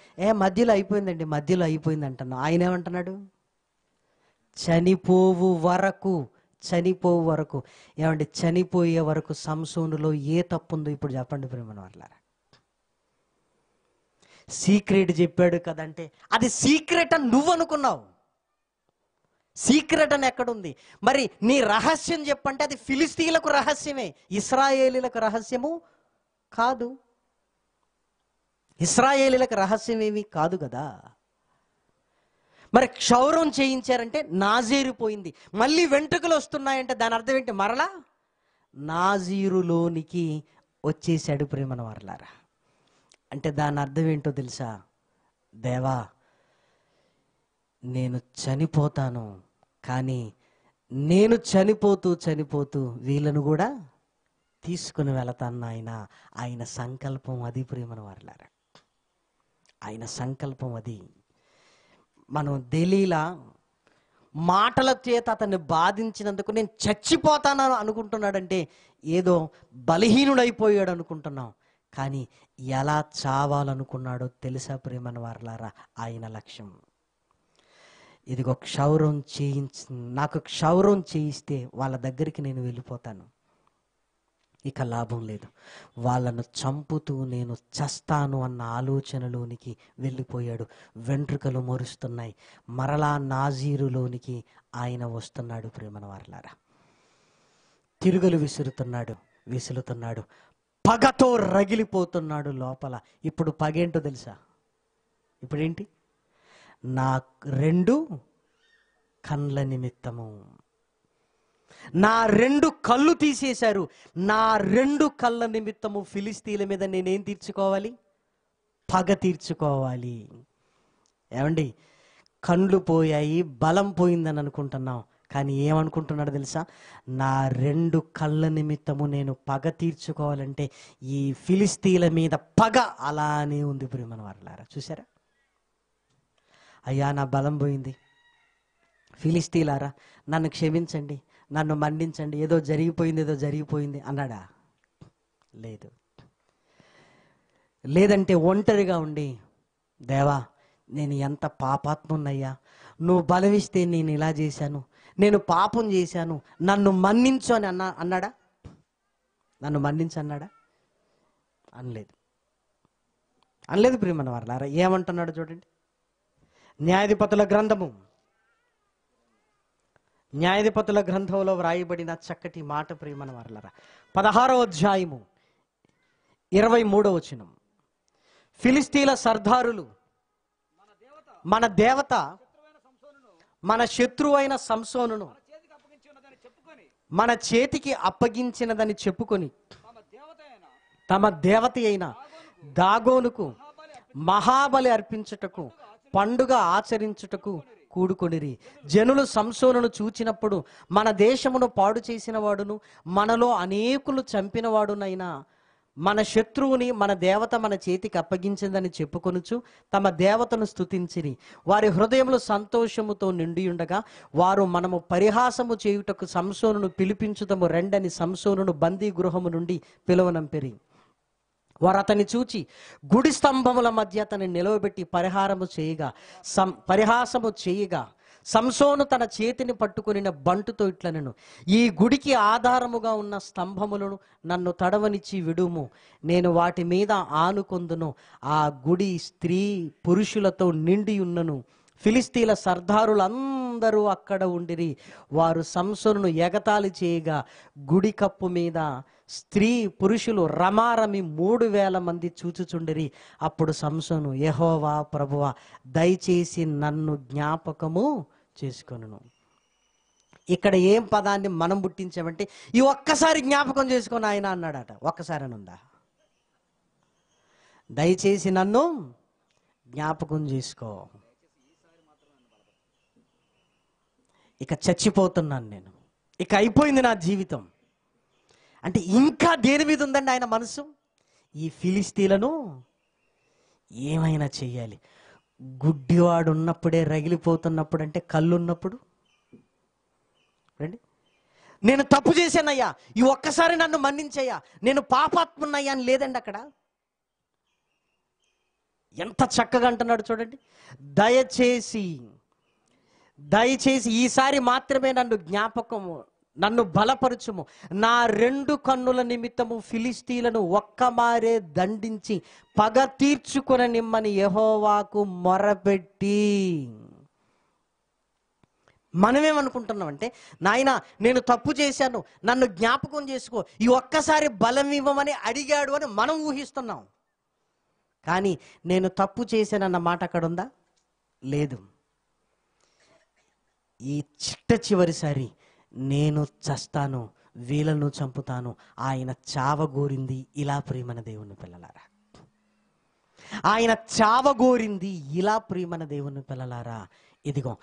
మధ్యలో అయిపోయిందండి, మధ్యలో అయిపోయింది అంటున్నాం. ఆయన ఏమంటున్నాడు? చనిపోవు వరకు, చనిపోవు వరకు. ఏమంటే చనిపోయే వరకు సంసోనులో ఏ తప్పు ఉందో ఇప్పుడు చెప్పండి ప్రేమను వాళ్ళారా. సీక్రెట్ చెప్పాడు కదంటే అది సీక్రెట్ అని నువ్వు అనుకున్నావు. సీక్రెట్ అని ఎక్కడుంది? మరి నీ రహస్యం చెప్పంటే అది ఫిలిస్తీన్లకు రహస్యమే, ఇశ్రాయేలీలకు రహస్యము కాదు. ఇశ్రాయేలీలకు రహస్యం ఏమీ కాదు కదా. మరి క్షౌరం చేయించారంటే నాజీరిపోయింది. మళ్ళీ వెంట్రుకలు వస్తున్నాయంటే దాని అర్థం ఏంటి? మరలా నాజీరులోనికి వచ్చేసాడు ప్రేమన వారలారా. అంటే దాని అర్థం ఏంటో తెలుసా? దేవా, నేను చనిపోతాను, కానీ నేను చనిపోతూ చనిపోతూ వీళ్ళను కూడా తీసుకుని వెళతాను నాయన. ఆయన సంకల్పం అది ప్రేమన వారలారా, ఆయన సంకల్పం అది. మనం దెలీలా మాటల చేత అతన్ని బాధించినందుకు నేను చచ్చిపోతానని అనుకుంటున్నాడంటే ఏదో బలహీనుడైపోయాడు అనుకుంటున్నాం. కానీ ఎలా చావాలనుకున్నాడో తెలుసా ప్రేమన వారలారా? ఆయన లక్ష్యం ఇదిగో క్షౌరం నాకు క్షౌరం చేయిస్తే వాళ్ళ దగ్గరికి నేను వెళ్ళిపోతాను, ఇక లాభం లేదు. వాళ్ళను చంపుతూ నేను చస్తాను అన్న ఆలోచనలోనికి వెళ్ళిపోయాడు. వెంట్రుకలు మొరుస్తున్నాయి. మరలా నాజీరులోనికి ఆయన వస్తున్నాడు ప్రేమన వారలారా. తిరుగులు విసులుతున్నాడు, పగతో రగిలిపోతున్నాడు లోపల. ఇప్పుడు పగేంటో తెలుసా? ఇప్పుడేంటి? నా 2 కళ్ళ నిమిత్తము, నా 2 కళ్ళు తీసేశారు. నా 2 కళ్ళ నిమిత్తము ఫిలిస్తీన్ల మీద నేనేం తీర్చుకోవాలి? పగ తీర్చుకోవాలి. ఏమండి, కళ్ళు పోయాయి, బలం పోయిందని అనుకుంటున్నాం. కానీ ఏమనుకుంటున్నాడు తెలుసా? నా 2 కళ్ళ నిమిత్తము నేను పగ తీర్చుకోవాలంటే ఈ ఫిలిస్తీన్ల మీద పగ అలానే ఉంది ప్రియమైన వారలారా. చూసారా? అయ్యా, నా బలం పోయింది, ఫిలిస్తీన్లారా నన్ను క్షమించండి, నన్ను మన్నించండి, ఏదో జరిగిపోయింది అన్నాడా? లేదంటే ఒంటరిగా ఉండి, దేవా నేను ఎంత పాపాత్మున్నయ్యా, నువ్వు బలమిస్తే నేను ఇలా చేశాను, నేను పాపం చేశాను, నన్ను మన్నించు అని అన్నాడా? నన్ను మన్నించు అన్నాడా? అనలేదు ప్రియమైన వారలారా. ఏమంటున్నాడు చూడండి. న్యాయాధిపతుల గ్రంథంలో వ్రాయబడిన చక్కటి మాట ప్రియమైన వారలారా. 16వ అధ్యాయము 23వ వచనం. ఫిలిస్తీన్ల సర్దారులు మన దేవత మన శత్రువైన సంసోనును మన చేతికి అప్పగించినదని చెప్పుకొని తమ దేవత అయిన దాగోనుకు మహాబలి అర్పించుటకు పండుగ ఆచరించుటకు కూడుకొనిరి. జనులు సంసోనును చూచినప్పుడు మన దేశమును పాడు చేసిన వాడును మనలో అనేకులు చంపిన వాడునైనా మన శత్రువుని మన దేవత మన చేతికి అప్పగించిందని చెప్పుకొనుచు తమ దేవతను స్తుతించిరి. వారి హృదయములు సంతోషముతో నిండి ఉండగా వారు మనము పరిహాసము చేయుటకు సంసోనును పిలిపించుటము రెండని సంసోనును బందీ గృహము నుండి పిలువనంపిరి. వారు అతన్ని చూచి గుడి స్తంభముల మధ్య అతన్ని నిలవబెట్టి పరిహాసము చేయగా సంసోను తన చేతిని పట్టుకుని బంటుతో ఇట్లనెను, ఈ గుడికి ఆధారముగా ఉన్న స్తంభములను నన్ను తడవనిచ్చి విడుము, నేను వాటి మీద ఆనుకొందును. ఆ గుడి స్త్రీ పురుషులతో నిండి ఉన్నను. ఫిలిస్తీన్ల సర్దారులందరూ అక్కడ ఉండిరి. వారు సంసోనును ఎగతాళి చేయగా గుడి కప్పు మీద స్త్రీ పురుషులు రమారమి 3000 మంది చూచుచుండిరి. అప్పుడు సంసోను, యెహోవా ప్రభువా, దయచేసి నన్ను జ్ఞాపకము చేసుకొనును. ఇక్కడ ఏం పదాన్ని మనం పుట్టించామంటే ఈ ఒక్కసారి జ్ఞాపకం చేసుకొని ఆయన అన్నాడట. ఒక్కసారి అని ఉందా? దయచేసి నన్ను జ్ఞాపకం చేసుకో. ఇక చచ్చిపోతున్నాను నేను, ఇక అయిపోయింది నా జీవితం అంటే ఇంకా దేని మీద ఉందండి ఆయన మనసు? ఈ ఫిలిస్తీన్లను ఏమైనా చెయ్యాలి. గుడ్డివాడు ఉన్నప్పుడే రగిలిపోతున్నప్పుడు అంటే కళ్ళు ఉన్నప్పుడు రండి, నేను తప్పు చేశానయ్యా, ఈ ఒక్కసారి నన్ను మన్నించయ్యా, నేను పాపాత్మున్నయ్యా అని లేదండి అక్కడ. ఎంత చక్కగా అంటున్నాడు చూడండి, దయచేసి ఈసారి మాత్రమే నన్ను జ్ఞాపకము, నన్ను బలపరచుము, నా 2 కన్నుల నిమిత్తము ఫిలిస్తీన్లను ఒక్కమారే దండించి పగ తీర్చుకొననిమ్మని యెహోవాకు మొరపెట్టి. మనమేమనుకుంటున్నామంటే, నాయన నేను తప్పు చేశాను, నన్ను జ్ఞాపకం చేసుకో, ఈ ఒక్కసారి బలం ఇవ్వమని అడిగాడు అని మనం ఊహిస్తున్నాం. కానీ నేను తప్పు చేశానన్న మాట అక్కడ ఉందా? లేదు. ఈ చివరిసారి నేను చస్తాను, వీళ్ళను చంపుతాను, ఆయన చావగోరింది ఇలా ప్రియమైన దేవుని పిల్లలారా, ఆయన చావగోరింది ఇలా ప్రియమైన దేవుని పిల్లలారా. ఇదిగో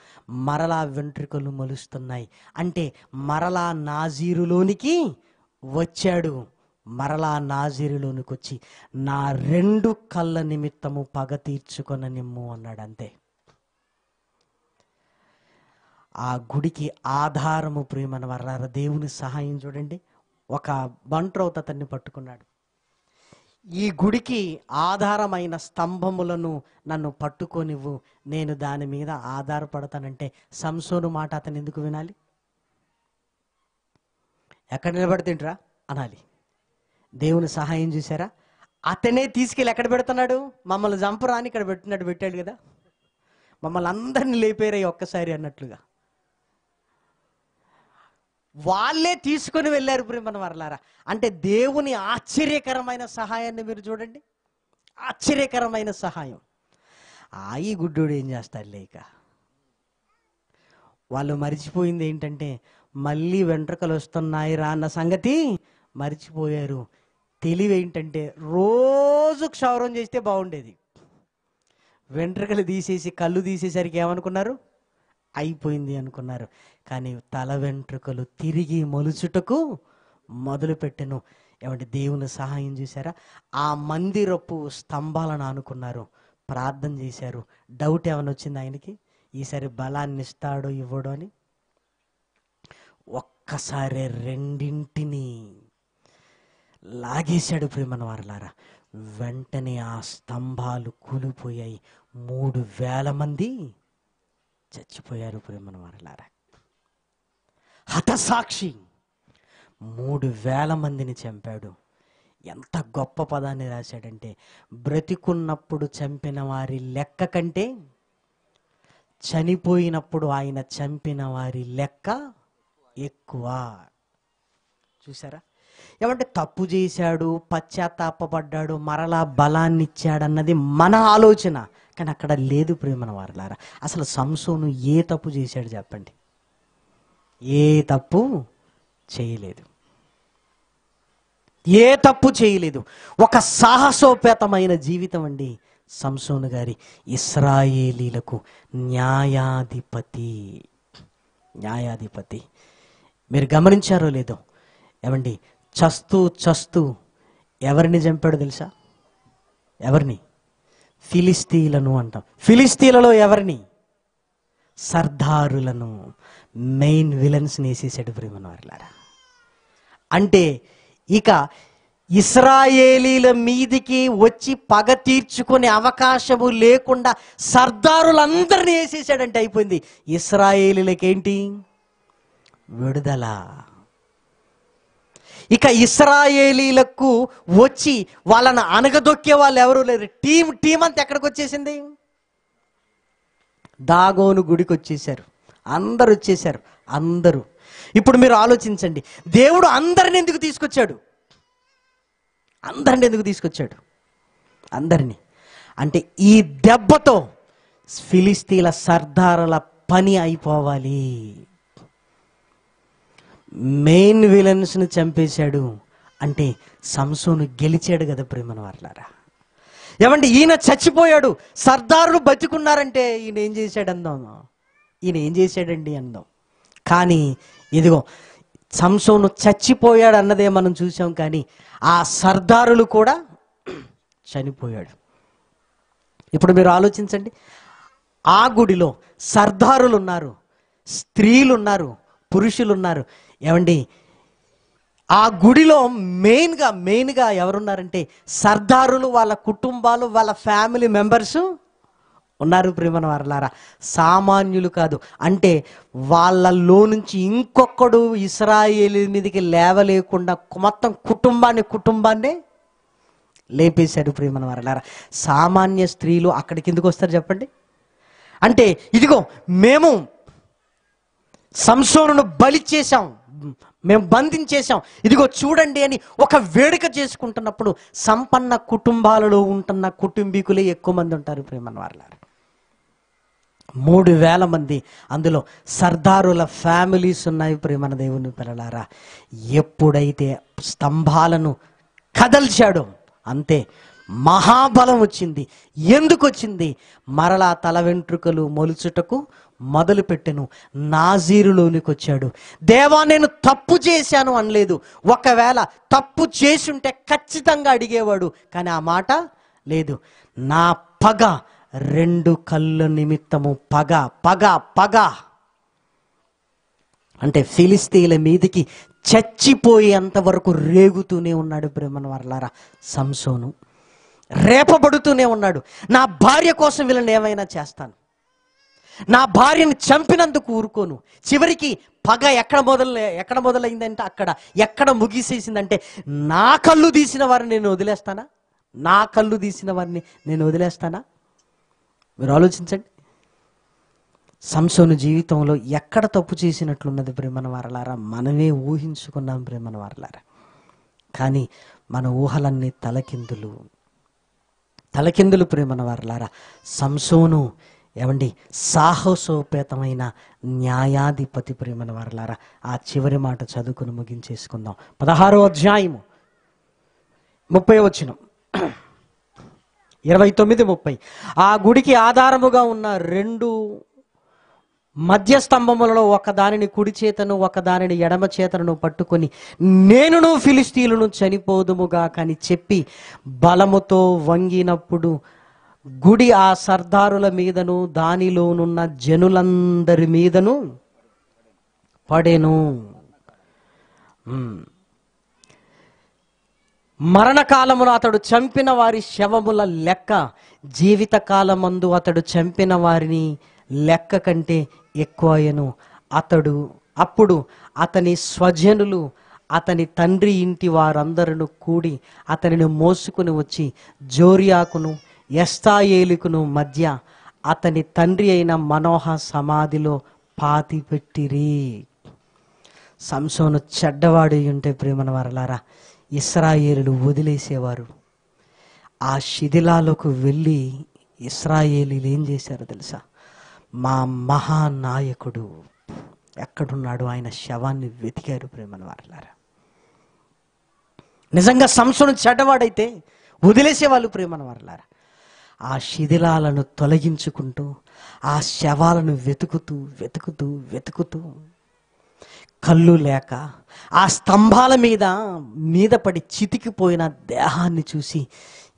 మరలా వెంట్రుకలు మొలుస్తున్నాయి అంటే మరలా నాజీరులోనికి వచ్చాడు. మరలా నాజీరులోనికి వచ్చి నా 2 కళ్ళ నిమిత్తము పగ తీర్చుకొననిమ్ము అన్నాడు. అంతే. ఆ గుడికి ఆధారము ప్రియమైన వారలారా, దేవుని సహాయం చూడండి. ఒక బంట్రౌత్ అతన్ని పట్టుకున్నాడు. ఈ గుడికి ఆధారమైన స్తంభములను నన్ను పట్టుకోనివ్వు, నేను దాని మీద ఆధారపడతానంటే సంసోను మాట అతను ఎందుకు వినాలి? ఎక్కడ నిలబడితేంట్రా అనాలి. దేవుని సహాయం చూసారా? అతనే తీసుకెళ్ళి ఎక్కడ పెడుతున్నాడు? మమ్మల్ని చంపరా అని ఇక్కడ పెట్టాడు కదా, మమ్మల్ని అందరిని లేపేరాయి ఒక్కసారి అన్నట్లుగా. వాళ్ళే తీసుకొని వెళ్ళారు ప్రియమైన వారలారా. అంటే దేవుని ఆశ్చర్యకరమైన సహాయాన్ని మీరు చూడండి, ఆశ్చర్యకరమైన సహాయం. ఈ గుడ్డోడు ఏం చేస్తాడు లేక, వాళ్ళు మరిచిపోయింది ఏంటంటే మళ్ళీ వెంట్రుకలు వస్తున్నాయి రా అన్న సంగతి మరిచిపోయారు. తెలివి ఏంటంటే రోజు క్షౌరం చేస్తే బాగుండేది, వెంట్రుకలు తీసేసి కళ్ళు తీసేసరికి ఏమనుకున్నారు? అయిపోయింది అనుకున్నారు. కానీ తల వెంట్రుకలు తిరిగి మొలుచుటకు మొదలుపెట్టెను. ఏమంటే దేవుని సహాయం చూసారా? ఆ మందిరపు స్తంభాలను ఆనుకున్నారు, ప్రార్థన చేశారు. డౌట్ ఏమైనా వచ్చింది ఆయనకి, ఈసారి బలాన్ని ఇస్తాడో ఇవ్వడో అని? ఒక్కసారి 2 లాగేశాడు ప్రియమైన వారలారా. వెంటనే ఆ స్తంభాలు కూలిపోయాయి. 3,000 మంది చచ్చిపోయారు ప్రియమైన వారలారా. హతసాక్షి 3,000 మందిని చంపాడు. ఎంత గొప్ప పదాన్ని రాశాడంటే, బ్రతికున్నప్పుడు చంపిన వారి లెక్క కంటే చనిపోయినప్పుడు ఆయన చంపిన వారి లెక్క ఎక్కువ. చూసారా? ఏమంటే తప్పు చేశాడు, పశ్చాత్తాపడ్డాడు, మరలా బలాన్ని ఇచ్చాడన్నది మన ఆలోచన. కానీ అక్కడ లేదు ప్రియమైన వారలారా. అసలు సంసోను ఏ తప్పు చేశాడు చెప్పండి? ఏ తప్పు చేయలేదు, ఏ తప్పు చేయలేదు. ఒక సాహసోపేతమైన జీవితం అండి సంసోను గారి. ఇశ్రాయేలీలకు న్యాయాధిపతి. మీరు గమనించారో లేదో, ఏమండి చస్తూ ఎవరిని చంపాడో తెలుసా? ఎవరిని? ఫిలిస్తీన్లను అంటాం. ఫిలిస్తీన్లలో ఎవరిని? సర్దారులను, మెయిన్ విలన్స్ని వేసేసాడు ప్రియమైన వారలారా. అంటే ఇక ఇశ్రాయేలీల మీదికి వచ్చి పగ తీర్చుకునే అవకాశము లేకుండా సర్దారులందరినీ వేసేసాడంటే అయిపోయింది. ఇశ్రాయేలీలకేంటి? విడుదల. ఇక ఇశ్రాయేలీలకు వచ్చి వాళ్ళను అనగదొక్కే వాళ్ళు ఎవరు లేరు. టీం అంతా ఎక్కడికి వచ్చేసింది? దాగోను గుడికి వచ్చేసారు. అందరు వచ్చేసారు, అందరూ. ఇప్పుడు మీరు ఆలోచించండి, దేవుడు అందరిని ఎందుకు తీసుకొచ్చాడు? అందరినీ అంటే ఈ దెబ్బతో ఫిలిస్తీన్ల సర్దారుల పని అయిపోవాలి. మెయిన్ విలన్స్ని చంపేశాడు అంటే సంసోను గెలిచాడు కదా ప్రేమన వారలారా. ఏమంటే ఈయన చచ్చిపోయాడు, సర్దారులు బతికున్నారంటే ఈయన ఏం చేశాడండి అందాం. కానీ ఇదిగో సంసోను చచ్చిపోయాడు అన్నదే మనం చూసాం, కానీ ఆ సర్దారులు కూడా చనిపోయాడు. ఇప్పుడు మీరు ఆలోచించండి, ఆ గుడిలో సర్దారులు ఉన్నారు, స్త్రీలు ఉన్నారు, పురుషులు ఉన్నారు. ఏమండి, ఆ గుడిలో మెయిన్గా ఎవరున్నారంటే సర్దారులు, వాళ్ళ కుటుంబాలు, వాళ్ళ ఫ్యామిలీ మెంబర్స్ ఉన్నారు. ప్రియమైన వారలారా, సామాన్యులు కాదు. అంటే వాళ్ళలో నుంచి ఇంకొకడు ఇశ్రాయేలు మీదకి లేవలేకుండా మొత్తం కుటుంబాన్నే లేపేశారు. ప్రియమైన వారలారా, సామాన్య స్త్రీలు అక్కడికి ఎందుకు వస్తారు చెప్పండి? అంటే ఇదిగో మేము సంసోనును బలి చేశాం, మేము బంధించేశాం, ఇదిగో చూడండి అని ఒక వేడుక చేసుకుంటున్నప్పుడు సంపన్న కుటుంబాలలో ఉంటున్న కుటుంబీకులే ఎక్కువ మంది ఉంటారు. ప్రియమైన వారలారా, 3,000 మంది అందులో సర్దారుల ఫ్యామిలీస్ ఉన్నాయి. ప్రియమైన దేవుని పిల్లలారా, ఎప్పుడైతే స్తంభాలను కదల్చాడో అంతే మహాబలం వచ్చింది. ఎందుకు వచ్చింది? మరలా తల వెంట్రుకలు మొలుచుటకు మొదలుపెట్టెను. నాజీరులోనికి వచ్చాడు. దేవా, నేను తప్పు చేశాను అనలేదు. ఒకవేళ తప్పు చేసుంటే ఖచ్చితంగా అడిగేవాడు, కానీ ఆ మాట లేదు. నా పగ 2 కళ్ళ నిమిత్తము పగ అంటే ఫిలిస్తీన్ల మీదికి చచ్చిపోయేంత వరకు రేగుతూనే ఉన్నాడు. ప్రేమను వర్లారా, సంసోను రేపబడుతూనే ఉన్నాడు. నా భార్య కోసం వీళ్ళని ఏమైనా చేస్తాను, నా భార్యను చంపినందుకు ఊరుకోను. చివరికి పగ ఎక్కడ మొదలైందంటే అక్కడ ఎక్కడ ముగిసేసిందంటే, నా కళ్ళు తీసిన వారిని నేను వదిలేస్తానా? మీరు ఆలోచించండి, సంసోను జీవితంలో ఎక్కడ తప్పు చేసినట్లున్నది ప్రేమన వారలారా? మనమే ఊహించుకున్నాం ప్రేమన వారలారా. కానీ మన ఊహలన్నీ తలకిందులు ప్రేమన వారలారా. సంసోను ఏమండి సాహసోపేతమైన న్యాయాధిపతి ప్రేమన వారలారా. ఆ చివరి మాట చదువుకుని ముగించేసుకుందాం. 16వ అధ్యాయము 30వ వచనం, 29-30. ఆ గుడికి ఆధారముగా ఉన్న 2 మధ్య స్తంభములలో ఒక దానిని కుడి చేతను ఒక దానిని ఎడమ చేతను పట్టుకొని, నేనును ఫిలిస్తీయులను చనిపోదుముగా కని చెప్పి బలముతో వంగినప్పుడు గుడి ఆ సర్దారుల మీదను దానిలోనున్న జనులందరి మీదను పడెను. మరణకాలములో అతడు చంపిన వారి శవముల లెక్క జీవితకాలమందు అతడు చంపిన వారిని లెక్క కంటే ఎక్కువయను. అప్పుడు అతని స్వజనులు అతని తండ్రి ఇంటి వారందరూ కూడి అతనిని మోసుకుని వచ్చి జోరియాకును ఎస్తాయేలుకును మధ్య అతని తండ్రి అయిన మనోహ సమాధిలో పాతిపెట్టిరి. సంసోను చెడ్డవాడు ఉంటే ప్రేమన వారలారా, ఇశ్రాయేలులు వదిలేసేవారు. ఆ శిథిలాలకు వెళ్ళి ఇశ్రాయేలీలు ఏం చేశారో తెలుసా? మా మహానాయకుడు ఎక్కడున్నాడు, ఆయన శవాన్ని వెతికారు ప్రేమన వారలారా. నిజంగా సంసోను చెడ్డవాడైతే వదిలేసేవాళ్ళు ప్రేమన వారలారా. ఆ శిథిలాలను తొలగించుకుంటూ ఆ శవాలను వెతుకుతూ కళ్ళు లేక ఆ స్తంభాల మీద పడి చితికిపోయిన దేహాన్ని చూసి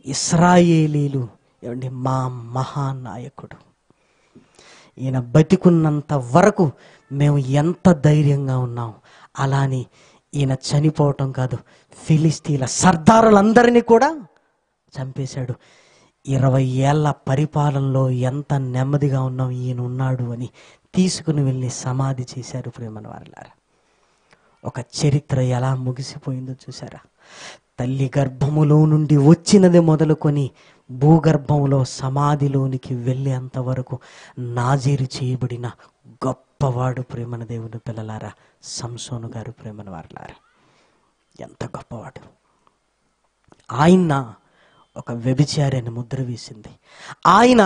ఇశ్రాయేలీలు ఏమండి, మా మహానాయకుడు ఈయన బతికున్నంత వరకు మేము ఎంత ధైర్యంగా ఉన్నాం, అలాని ఈయన చనిపోవటం కాదు, ఫిలిస్తీన్ల సర్దారులందరినీ కూడా చంపేశాడు. 20 ఏళ్ల పరిపాలనలో ఎంత నెమ్మదిగా ఉన్నాం, ఈయన ఉన్నాడు అని తీసుకుని వెళ్ళి సమాధి చేశారు ప్రేమన వారలారా. ఒక చరిత్ర ఎలా ముగిసిపోయిందో చూసారా? తల్లి గర్భములో నుండి వచ్చినది మొదలుకొని భూగర్భంలో సమాధిలోనికి వెళ్ళేంత వరకు నాజీరు చేయబడిన గొప్పవాడు ప్రేమన దేవుని పిల్లలారా సంసోను గారు. ప్రేమన వారలారా, ఎంత గొప్పవాడు! ఆయన ఒక వ్యభిచారి అని ముద్ర వేసింది. ఆయన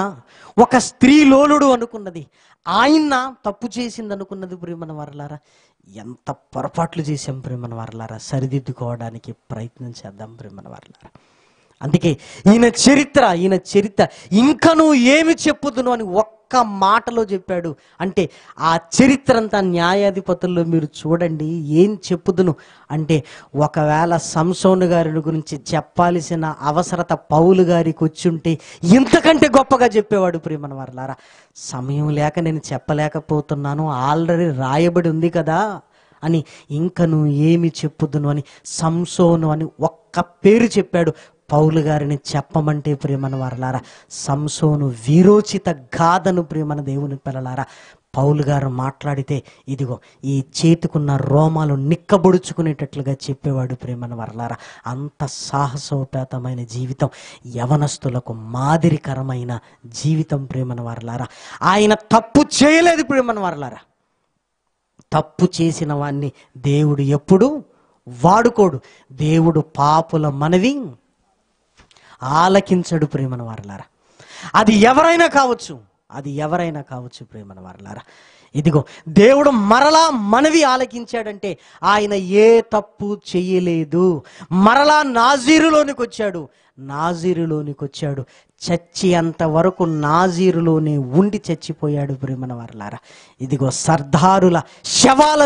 ఒక స్త్రీ లోలుడు అనుకున్నది. ఆయన తప్పు చేసింది అనుకున్నది. ప్రేమన వారలారా, ఎంత పొరపాట్లు చేసాం ప్రేమన వారలారా. సరిదిద్దుకోవడానికి ప్రయత్నం చేద్దాం ప్రేమన వారలారా. అందుకే ఈయన చరిత్ర ఇంకను ఏమి చెప్పుదును అని ఒక్క మాటలో చెప్పాడు. అంటే ఆ చరిత్ర అంతా న్యాయాధిపతుల్లో మీరు చూడండి. ఏం చెప్పుదును అంటే, ఒకవేళ సంసోను గారి గురించి చెప్పాల్సిన అవసరత పౌలు గారికి వచ్చుంటే ఇంతకంటే గొప్పగా చెప్పేవాడు. ప్రియమైన వారలారా, సమయం లేక నేను చెప్పలేకపోతున్నాను, ఆల్రెడీ రాయబడి ఉంది కదా అని, ఇంక నువ్వు ఏమి చెప్పుదును అని సంసోను అని ఒక్క పేరు చెప్పాడు. పౌలు గారిని చెప్పమంటే ప్రియమైన వారలారా, సంసోను వీరోచిత గాథను ప్రియమైన దేవుని పిల్లలారా పౌలు గారు మాట్లాడితే ఇదిగో ఈ చేతికున్న రోమాలు నిక్కబొడుచుకునేటట్లుగా చెప్పేవాడు. ప్రియమైన వారలారా, అంత సాహసోపేతమైన జీవితం, యవనస్తులకు మాదిరికరమైన జీవితం. ప్రియమైన వారలారా, ఆయన తప్పు చేయలేదు. ప్రియమైన వారలారా, తప్పు చేసిన వాణ్ణి దేవుడు ఎప్పుడు వాడుకోడు. దేవుడు పాపుల మనవి ఆలకించడు. ప్రియమైన వారలారా, అది ఎవరైనా కావచ్చు, అది ఎవరైనా కావచ్చు. ప్రియమైన వారలారా, ఇదిగో దేవుడు మరలా మనవి ఆలకించాడంటే ఆయన ఏ తప్పు చెయ్యలేదు. మరలా నాజీరులోనికి వచ్చాడు. చచ్చి అంతవరకు నాజీరులోనే ఉండి చచ్చిపోయాడు. ప్రియమైన వారలారా, ఇదిగో సర్దారుల శవాల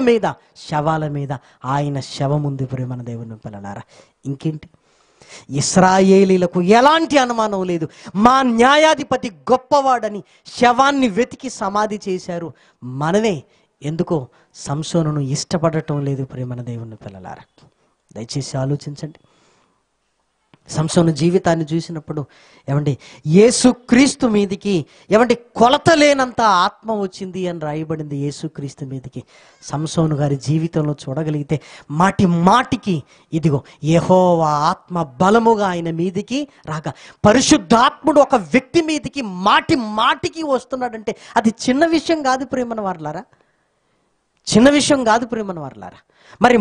మీద ఆయన శవం ఉంది. ప్రియమైన దేవుని పిల్లలారా, ఇంకేంటి, ఇశ్రాయేలీలకు ఎలాంటి అనుమానం లేదు. మా న్యాయాధిపతి గొప్పవాడని శవాన్ని వెతికి సమాధి చేశారు. మనమే ఎందుకో సంసోనును ఇష్టపడటం లేదు. ప్రియమైన దేవుని పిల్లలారా, దయచేసి ఆలోచించండి. సంసోను జీవితాన్ని చూసినప్పుడు ఏమండి, యేసుక్రీస్తు మీదికి ఏమండి కొలత లేనంత ఆత్మ వచ్చింది అని రాయబడింది. యేసుక్రీస్తు మీదికి సంసోను గారి జీవితంలో చూడగలిగితే మాటికి ఇదిగో యెహోవా ఆత్మ బలముగా ఆయన మీదికి రాగా, పరిశుద్ధాత్ముడు ఒక వ్యక్తి మీదికి మాటికి వస్తున్నాడంటే అది చిన్న విషయం కాదు. ప్రియమైన వారలారా, చిన్న విషయం కాదు. ప్రియమైన వారలారా, మరి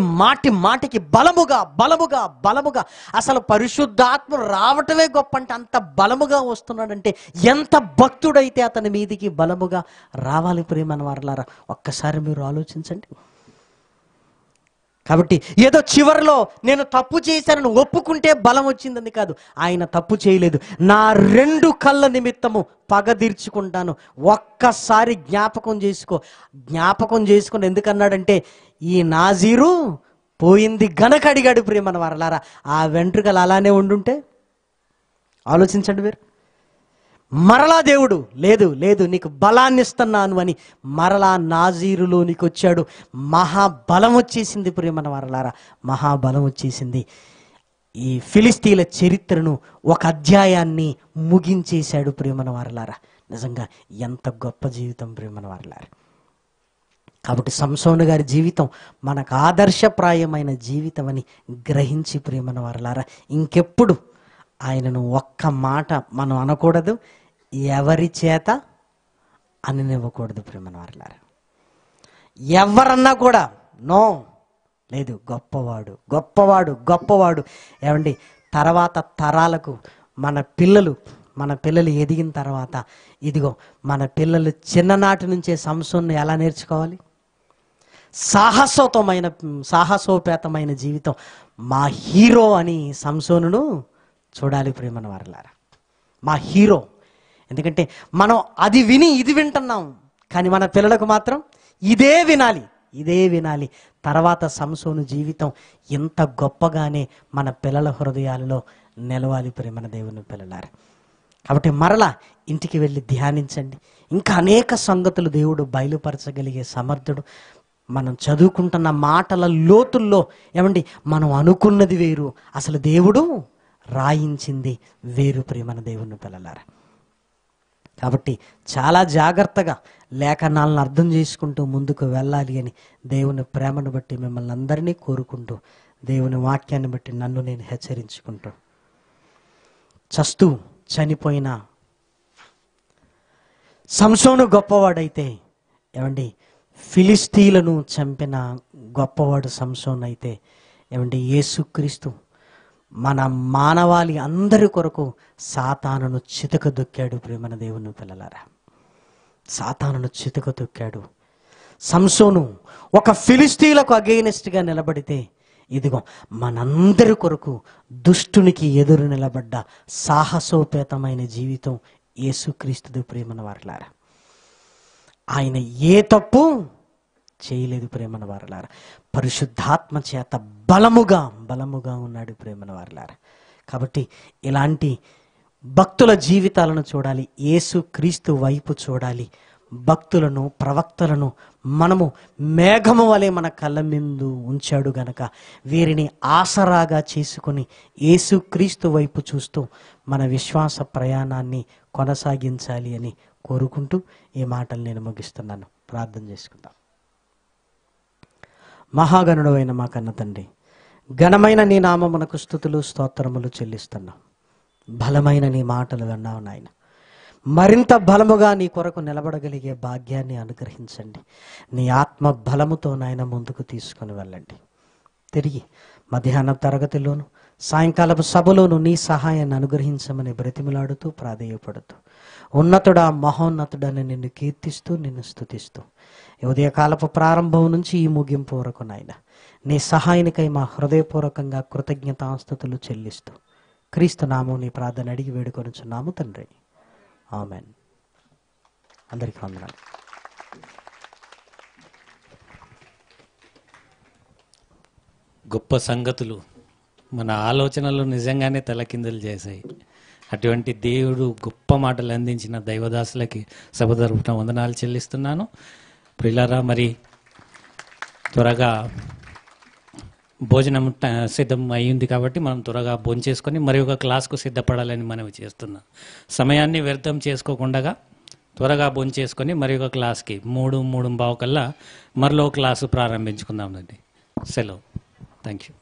మాటికి బలముగా అసలు పరిశుద్ధాత్మ రావటమే గొప్ప అంటే అంత బలముగా వస్తున్నాడంటే ఎంత భక్తుడైతే అతని మీదికి బలముగా రావాలి. ప్రియమైన వారలారా, ఒక్కసారి మీరు ఆలోచించండి. కాబట్టి ఏదో చివరిలో నేను తప్పు చేశానని ఒప్పుకుంటే బలం వచ్చిందని కాదు. ఆయన తప్పు చేయలేదు. నా 2 కళ్ళ నిమిత్తము పగ తీర్చుకుంటాను. ఒక్కసారి జ్ఞాపకం చేసుకొని ఎందుకన్నాడంటే, ఈ నాజీరు పోయింది గనక అడిగాడు. ప్రియమైన వారలారా, ఆ వెంట్రుకలు అలానే ఉండుంటే ఆలోచించండి మీరు. మరలా దేవుడు లేదు నీకు బలాన్ని ఇస్తున్నాను అని మరలా నాజీరులోనికి వచ్చాడు. మహాబలం వచ్చేసింది. ప్రియమైన వారలారా, మహాబలం వచ్చేసింది. ఈ ఫిలిస్తీన్ల చరిత్రను ఒక అధ్యాయాన్ని ముగించేశాడు. ప్రియమైన వారలారా, నిజంగా ఎంత గొప్ప జీవితం ప్రియమైన వారలారా. కాబట్టి సంసోను గారి జీవితం మనకు ఆదర్శప్రాయమైన జీవితం అని గ్రహించి ప్రియమైన వారలారా, ఇంకెప్పుడు ఆయనను ఒక్క మాట మనం అనకూడదు, ఎవరి చేత అననివ్వకూడదు. ప్రియమైన వారలారా, ఎవరన్నా కూడా లేదు, గొప్పవాడు. ఏమండి, తర్వాత తరాలకు మన పిల్లలు ఎదిగిన తర్వాత ఇదిగో మన పిల్లలు చిన్ననాటి నుంచే సంసోన్ను ఎలా నేర్చుకోవాలి? సాహసోపేతమైన జీవితం. మా హీరో అని సంసోనును చూడాలి. ప్రియమైన వారలారా, మా హీరో. ఎందుకంటే మనం అది విని ఇది వింటున్నాం, కానీ మన పిల్లలకు మాత్రం ఇదే వినాలి. తర్వాత సంసోను జీవితం ఎంత గొప్పగానే మన పిల్లల హృదయాలలో నిలవాలి. ప్రియమైన దేవుని పిల్లలారా, కాబట్టి మరలా ఇంటికి వెళ్ళి ధ్యానించండి. ఇంకా అనేక సంగతులు దేవుడు బయలుపరచగలిగే సమర్థుడు. మనం చదువుకుంటున్న మాటల లోతుల్లో ఏమండి, మనం అనుకున్నది వేరు, అసలు దేవుడు రాయించింది వేరు. ప్రియమైన దేవుని పిల్లలారా, కాబట్టి చాలా జాగ్రత్తగా లేఖనాలను అర్థం చేసుకుంటూ ముందుకు వెళ్ళాలి అని దేవుని ప్రేమను బట్టి మిమ్మల్ని అందరినీ కోరుకుంటూ, దేవుని వాక్యాన్ని బట్టి నన్ను నేను హెచ్చరించుకుంటూ, చనిపోయిన సంసోను గొప్పవాడైతే ఏమండి, ఫిలిస్తీన్లను చంపిన గొప్పవాడు సంసోను అయితే ఏమండి, యేసుక్రీస్తు మన మానవాళి అందరి కొరకు సాతానును చితకదొక్కాడు. ప్రియమైన దేవుని పిల్లలారా, సాతానును చితకదొక్కాడు. సంసోను ఒక ఫిలిస్తీన్లకు అగెయినెస్ట్గా నిలబడితే ఇదిగో మనందరి కొరకు దుష్టునికి ఎదురు నిలబడ్డ సాహసోపేతమైన జీవితం యేసుక్రీస్తుది. ప్రియమైన వారలారా, ఆయన ఏ తప్పు చేయలేదు ప్రేమన వారలారా. పరిశుద్ధాత్మ చేత బలముగా ఉన్నాడు ప్రేమన వారలారా. కాబట్టి ఇలాంటి భక్తుల జీవితాలను చూడాలి, యేసు క్రీస్తు వైపు చూడాలి. భక్తులను, ప్రవక్తలను మనము మేఘము వలె మన కళ్ళ ముందు ఉంచాడు గనక వీరిని ఆసరాగా చేసుకొని యేసు క్రీస్తు వైపు చూస్తూ మన విశ్వాస ప్రయాణాన్ని కొనసాగించాలి అని కోరుకుంటూ ఈ మాటలు నేను ముగిస్తున్నాను. ప్రార్థన చేసుకుందాం. మహాగణుడు అయిన మా కన్న తండ్రి, ఘనమైన నీ నామమునకు స్తుతులు స్తోత్రములు చెల్లిస్తున్నాం. బలమైన నీ మాటలు విన్నావు నాయన. మరింత బలముగా నీ కొరకు నిలబడగలిగే భాగ్యాన్ని అనుగ్రహించండి. నీ ఆత్మ బలముతో నాయన ముందుకు తీసుకొని వెళ్ళండి. తిరిగి మధ్యాహ్నం తరగతిలోను, సాయంకాలపు సభలోను నీ సహాయాన్ని అనుగ్రహించమని బ్రతిమలాడుతూ ప్రాధేయపడుతూ, ఉన్నతుడా మహోన్నతుడని నిన్ను కీర్తిస్తూ నిన్ను స్తుతిస్తూ, ఉదయకాలపు ప్రారంభం నుంచి ఈ ముగింపు వరకు నాయన నీ సహాయానికై మా హృదయపూర్వకంగా కృతజ్ఞతాస్తుతులు చెల్లిస్తూ క్రీస్తు నామం నీ ప్రార్థన అడిగి వేడుకొనుచున్నాము తండ్రి. ఆమెన్. అందరికీ వందనాలు. గొప్ప సంగతులు మన ఆలోచనలు నిజంగానే తలకిందులు చేశాయి. అటువంటి దేవుడు గొప్ప మాటలు అందించిన దైవదాసులకి సభ తరపున వందనాలు చెల్లిస్తున్నాను. ప్రియులారా, మరి త్వరగా భోజనం సిద్ధం అయ్యింది కాబట్టి మనం త్వరగా భోంచేసుకొని మరి ఒక క్లాస్కు సిద్ధపడాలని మనవి చేస్తున్నాం. సమయాన్ని వ్యర్థం చేసుకోకుండా త్వరగా భోంచేసుకొని మరి ఒక క్లాస్కి 3:15 కల్లా మరలో క్లాసు ప్రారంభించుకుందాం. సెలవు. Thank you.